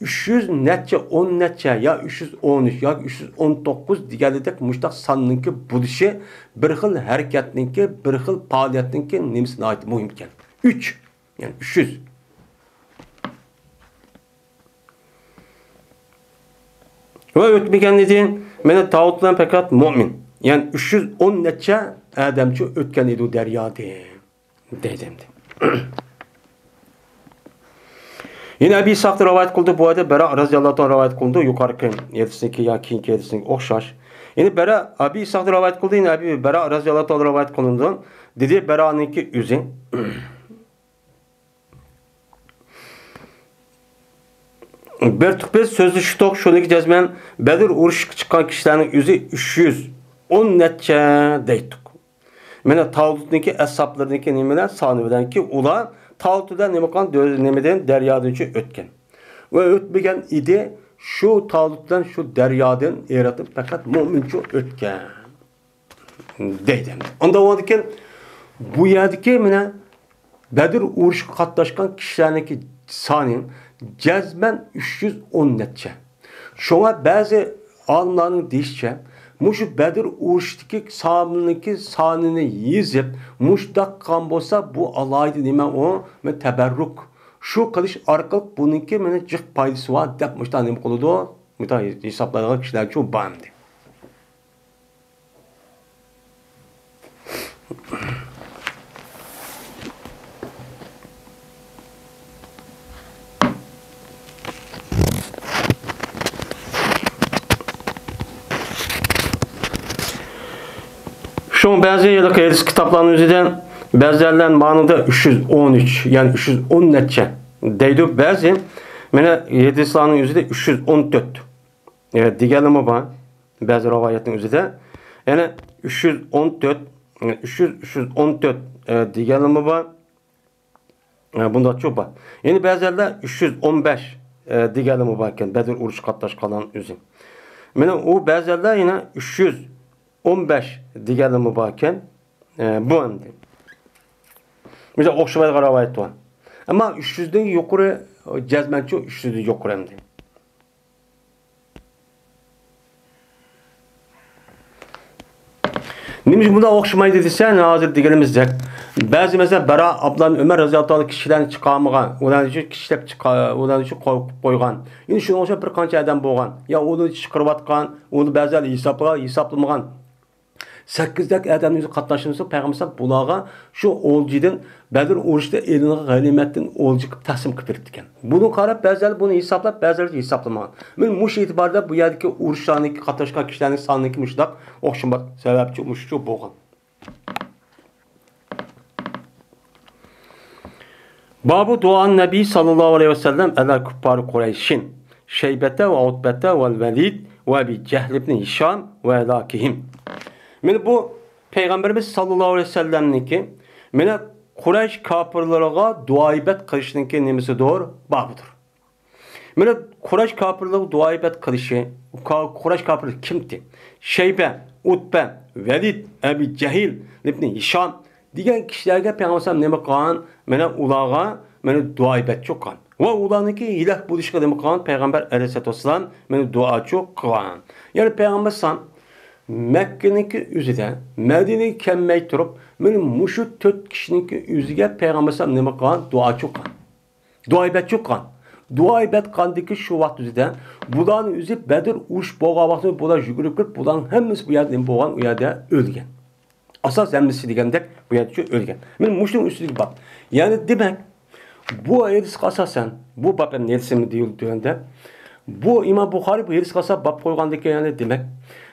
A: 300 neçe 10 neçe ya 313 ya 319 deganidek muştaq sanninki bulishi bir xil harakatninki bir xil faoliyatninki nemisine ait muhim ekan. 3 yani 300 ve o'tmagan dedi meni Tağutdan fakat mu'min. Yani 310 neçe adamchi o'tgan edi daryoda dedim. Yine Abi Sa'd rivayet kıldı bu arada Bera radıyallahu anh rivayet kıldı yukarıki yedisinki ya kinki yedisinki okşaş. Yine Bera Abi Sa'd rivayet kıldı yine Abi Bera radıyallahu anh rivayet kılındı. Dedi Bera'nınki üzün. Bertuqbez sözlü şutok şuniki cezmen Bedir uruş çıkan kişilerin yüzü 310 neçe deydik. Mene Tağut'niki ashaplarınki nimeler sani bilen ki ula Tağut'dan nemakan nemeden deryadan ötken. Ve ötmegen idi şu Tağut'dan şu deryadan yaratıp fakat müminçe ötken. Deydim. Onda o diken bu yerdeki mene Bedir uruş katlaşkan kişilerdeki sani cezmen 310 netçe. Şuna bazı alimlerin deyişçe Muşu Bedir uruştaki sahabınınki sanını yizip muştakkan bolsa bu alaydı nime o ve teberruk. Şu kılış arkalık bununki mene cık paydası var dep muştan nime koludu o. Müta hesaplarına kişiler çok bağımdı. Şu bazı yıllık hadis kitaplarının üzerinden bazılarının manada 313 yani 310 neçe deydi bazı mene hadislerin üzerinde 314 diğerleme var bazı rivayetin üzerinde yani 314 314 diğerleme var bunda çok var yani bazılarında 315 diğerleme varken Bedir uruş katlaşkalan üzerinde mene o bazılarında yine 315 diğerleme varken bu emdi. Mesela okşamayla rivayet var. Ama 300'den yukarı cezmençi 300'den yukarı emdi. Neymiş bunda okşamayı dediyse hazır diyelimizde. Bazı mesela Bera ablan Ömer radıyallahu anh kişilerini çıkarmagan, onların için kişilep onların için koygan. Yine şunu olsa bir kança adam boğan. Ya onu çıkarıp atkan, onu bazıları hesaplamagan. 8'deki adamın özü qatnaşımızda Peygamber bulağa şu olcudan Bedir urushda eline g'animatdan olcu taqsim qilib berdi ekan. Buni qarab ba'zilar buni hisoblab, ba'zilar hisoblamagan. Men mush e'tiborda bu yerdagi urushlarniki qatnashgan kishilarning soniki mushlab o'xshamas sababchi mushchu bo'lgan. Babu duan Nabi sallallahu aleyhi ve sellem ala kuffar Kureyş'in Şeybete ve Utbete ve Velid ve bi Cehl ibn Hişam ve elakihim. Men bu Peygamberimiz sallallahu aleyhi ve sellem'niki mene Kureyş kafirleriga duaibet qilishninki nimasi doğru? Babudur. Mene Kureyş kafirleriga duaibet qilishi, Kureyş kafirleri kimdi? Şeybe, Utbe, Velid, Abi Cehil ibn Hişam degan kishilarga Peygamber nima qilgan? Mene ulağa mene duaibet çoqqan. Ve ulaniki ilah buluşqa nima qilgan? Peygamber aleyhissalatu vesselam mene dua çok qilgan. Yani Peygamber san Mekke'ninki üzüde, Medine'yi kemmey turup, benim muşu 4 kişininki üzüge Peygamber sallam nima qilgan? Dua çok qilgan. Duaibet çok qilgan. Duaibet qildiki şu vaqt üzüde, bularning üzü Bedir urush bo'lgan vaqtda bular yugurib kirib, bularning hammasi bu yerda bo'lgan, u yerda o'lgan. Asas hammasi degandek bu yerda o'lgan. Men mushning ustiga bab. Ya'ni demak, bu hadisga asosan, bu babning nersimi deyilganda, bu İmam Buxoriy bu hadisga asosan bab qo'ygandek, ya'ni demak,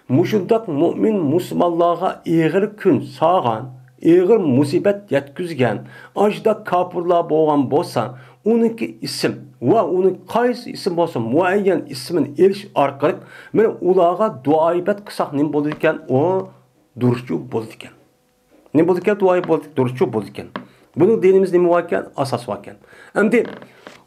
A: mushundaq mu'min musulmonlarga ig'ir kun sog'an, ig'ir musibat yetkizgan, ajda kafirlar bo'lgan bo'lsa, uniki ism va uni qaysi ism bo'lsa, muayyan ismini elish orqali men ularga duoibat qilsak nima bo'ladi ekan? O duruşçu bo'ladi ekan. Nima bo'ladi ekan? Duoibat bo'ladi, duruşçu bo'ladi ekan. Buni dinimiz nima var ekan? Asos var ekan. Endi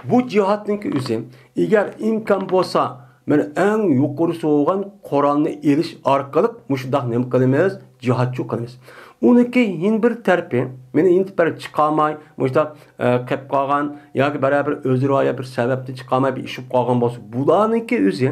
A: bu jihatniki o'zi agar imkon bo'lsa men eng yuqorisi bo'lgan Qur'onni elish orqali mushundaq nima qilamiz? Jihatchi qilamiz. Uniki hin bir tarafi meni intibari chiqamay, mushundaq qilib qolgan yoki barabar o'zroya bir sababdan chiqamay bir ishib qolgan bo'lsa, bularniki o'zi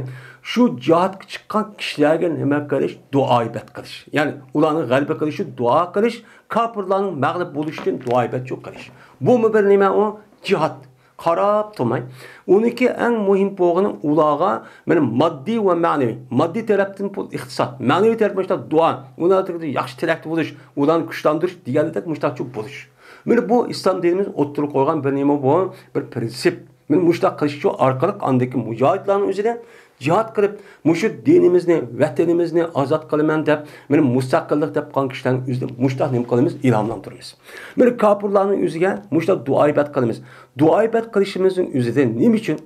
A: shu jihatga chiqqan kishilarga nima qilish? Duoibat qilish. Ya'ni ularning g'alaba qilishi, duo qilish, kafirlarning mag'lub bo'lishidan duoibat qilish. Bu bir nima o? Jihat. Qarab turmay. Uniki eng muhim bo'lgani ularga men moddiy va ma'naviy. Moddiy tarafdan pul iqtisod, ma'naviy tarafdan duo, ularga yaxshi tilakda bo'lish, ularni kuchlantirish degandek mushtaqchi bo'lish. Men bu islom dinimiz o'ttirib qo'ygan bir nima bu, bir prinsip. Men mushtaq qilish uchun orqali andagi mujohidlarning o'zida jihad qilib, mushu dinimizni, vatanimizni ozod qilaman deb, men mustaqillik deb qolgan kishilarning o'zida mushtaq nima qilamiz? Ilhomlantiramiz. Men kafirlarning o'ziga mushtaq duoibat qilamiz. Duoibat qilishimizning o'zida nima uchun?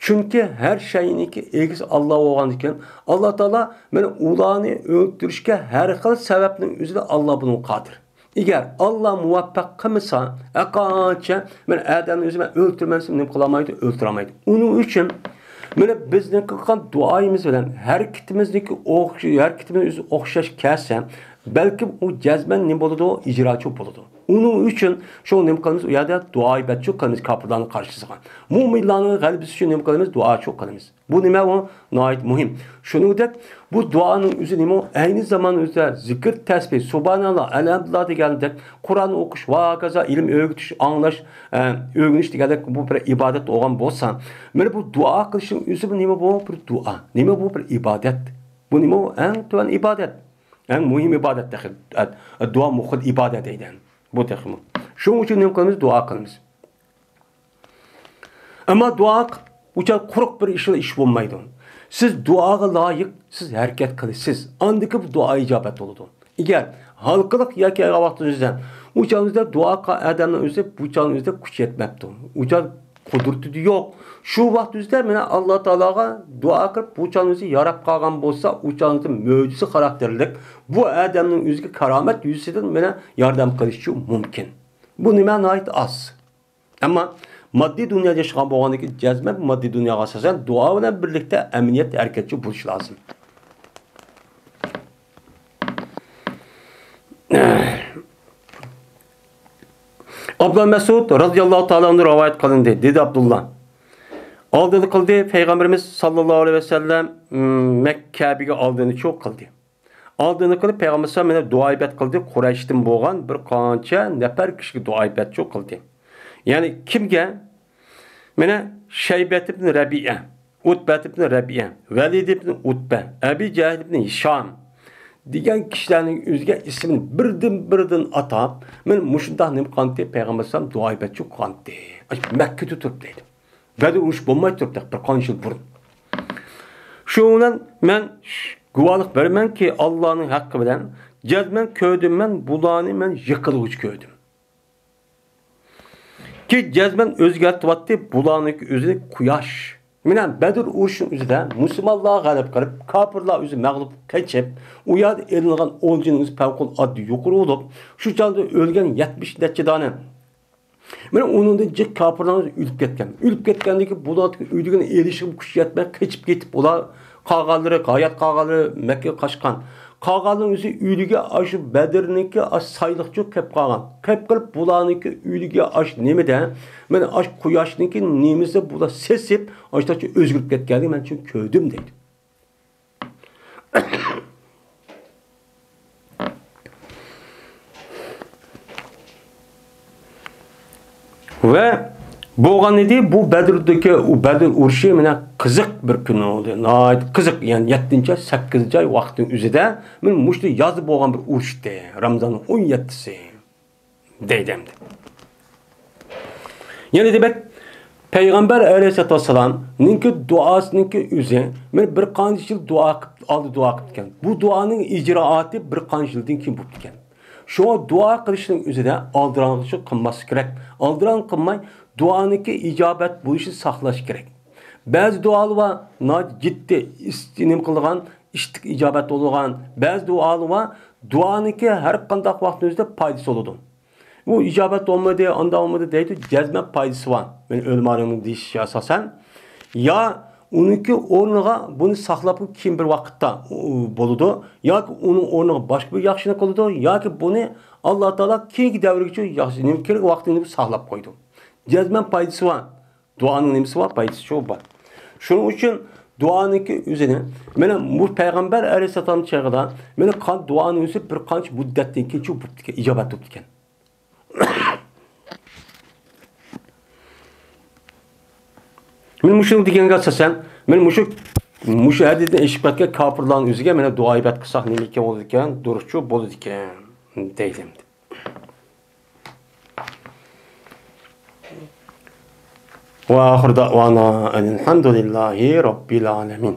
A: Chunki har shayniki egiz Alloh bo'lgan ekan, Alloh taolo men ularni o'ldirishga har xil sababning o'zida Alloh buni qodir. Agar Alloh muvaffaq qilmasa, aqancha men adamni o'zim o'ldirmasam nima qilamaydi? O'ldirolmaydi. Uning uchun mana bizning qilgan duoyimiz bilan harakatimizniki harakatimiz o'xshash kelsa, balki u jazman nima bo'ladi? Ijrochi bo'ladi. Uning uchun shu nima qilamiz? U yerda duoibatchi qilamiz kafirlarning qarshisiga. Mo'minlarning g'alabasi uchun nima qilamiz? Duochi qilamiz. Bu nima u? Nihoyat muhim. Shuningdek, bu duoning o'zi nima? Ayni zamon o'zida zikr, tasbih, subhanalloh, alhamdulillah degandek, Qur'on o'qish va kaza ilm o'rgatish, anglash, o'rganish degandek bu bir ibodat bo'lgan bo'lsa, mana bu duo qilishning o'zi nima bu? Bir duo. Nima bu? Bir ibodat. Bu nima? Eng tuan ibodat. Eng muhim ibodat. Duo muhim ibodat deydi. Bu texmi. Shuning uchun nima qilamiz? Duo qilamiz. Ammo duo ucha quruq bir ish bo'lmaydi. Siz duoga loyiq, siz harakat qilasiz. Andiki bu duo ijobat bo'ladi. Agar halqiliq yoki vaqtingizda uchangizda duo qilgan odamning o'zi bu changizda kuch yetmabdi. Ucha qudrati yo'q. Shu vaqtingizda meni Alloh taologa duo qilib bu changizni yarab qolgan bo'lsa, u changizni mo'jiza xarakterlik bu odamning o'ziga karomat yuzidan meni yordam qilishi mumkin. Bu nima nihoyat oz. Ammo moddiy dunyoda yashagan bo'lganligi jazman moddiy dunyoga asosan duo bilan birlikda amaliyat harakatchi bo'lish lozim. Abdullah Mesud radıyallahu ta'ala onu rivayet kılındı. Dedi Abdullah. Aldığını kıldı. Peygamberimiz sallallahu aleyhi ve sellem Mekke'ye aldığını çok kıldı. Aldığını kılıp Peygamberimiz sallallahu duaibet kıldı. Kureyş'ten boğan bir kança nefer kişi duaibet çok kıldı. Yani kimge? Mene Şeybet ibn Rabi'e, Utbet ibn Rabi'e, Velid ibn Utbe, Abi Cehil ibn Hişam degan kishilarning o'ziga ismini birdan atab, men mushundaq nim qanti payg'ambar sallam duo etchu qanti. Makkada turib deydi. Badr urush bo'lmay turibdi bir qancha yil burun. Şundan men guvohlik beramanki Allohning haqqi bilan jazman ko'rdim men bularni men yiqilg'ich ko'rdim. Ki jazman o'zgartiryapti bularning o'zini quyosh. Mana Badr urushining o'zida musulmonlar g'alab qilib, kofirlar o'zi mag'lub kechib, u yerda elingan o'ljining o'zi favquloddiy yuqori bo'lib, shu chog'da o'lgan 70 necha dona. Mana uningda jiq kofirlar o'lib ketgan. O'lib ketgandagi bularning uyligini erishib kuch yetmay kechib ketib, ular qolganlari, hayot qolganlari Makka qochgan. Qolganlarning o'zi uyliga aşı Badrniki aş sayliqchi kelib qolgan. Kelib qilib bularniki uyliga aş nimada? Mana aş quyoshninki nimasi bular sesib, aştacha o'zgarib ketganini men chun ko'rdim deydi. Ve bo'lgan edi bu Badrdagi u Badr urushi mana qiziq bir kun oldu. Nayt qiziq, yani 7-8 ay vaqtning o'zida men mushti yozib bo'lgan bir urushdi. Ramazonning 17-si deydim. Yani demek Peygamber Aleyhisselatü Vesselam ninki duasınınki o'zi men bir qancha yil dua qilgan. Bu duanın icraati bir qancha yildan keyin bo'lib ketgan. Şu dua qilishning o'zida aldiranchilik qilmas kerak. Aldiran qilmay duaniki icabet bu işi saqlash kerak. Bazı dualar var, ciddi istinim qilgan, ishtik icabet bo'lgan. Bazı dualar var, duaniki har qanday vaqt o'zida foydasi bo'ladi. Bu icabet olmadı, anda olmadı deydi, cezmen foydasi var. Men o'lmarimni deyish asosan ya uniki o'rniga buni saqlab kim bir vaqtda bo'ladi, yoki uning o'rniga boshqa bir yaxshilik qiladi, yoki buni Alloh taolo keyingi davrgacha yaxshi nim kerak vaqtini saqlab qo'ydi. Cezmen foydasi var. Duanın nimasi var, foydasi shu bor. Shuning uchun duaniki o'zini mana bu payg'ambar alayhisalom chog'ida mana duaning o'zi bir qancha muddatdan keyin bo'libdi, ijobat bo'lib ekan. Men mushuni deganga asosan, men mushu hadisdan eshitib ketgan kofirlarning o'ziga mana duo ibodat qilsak nima ekan bo'ladi ekan, durustchu bo'ladi ekan deydim. Wa akhir da'wana alhamdulillahi rabbil alamin.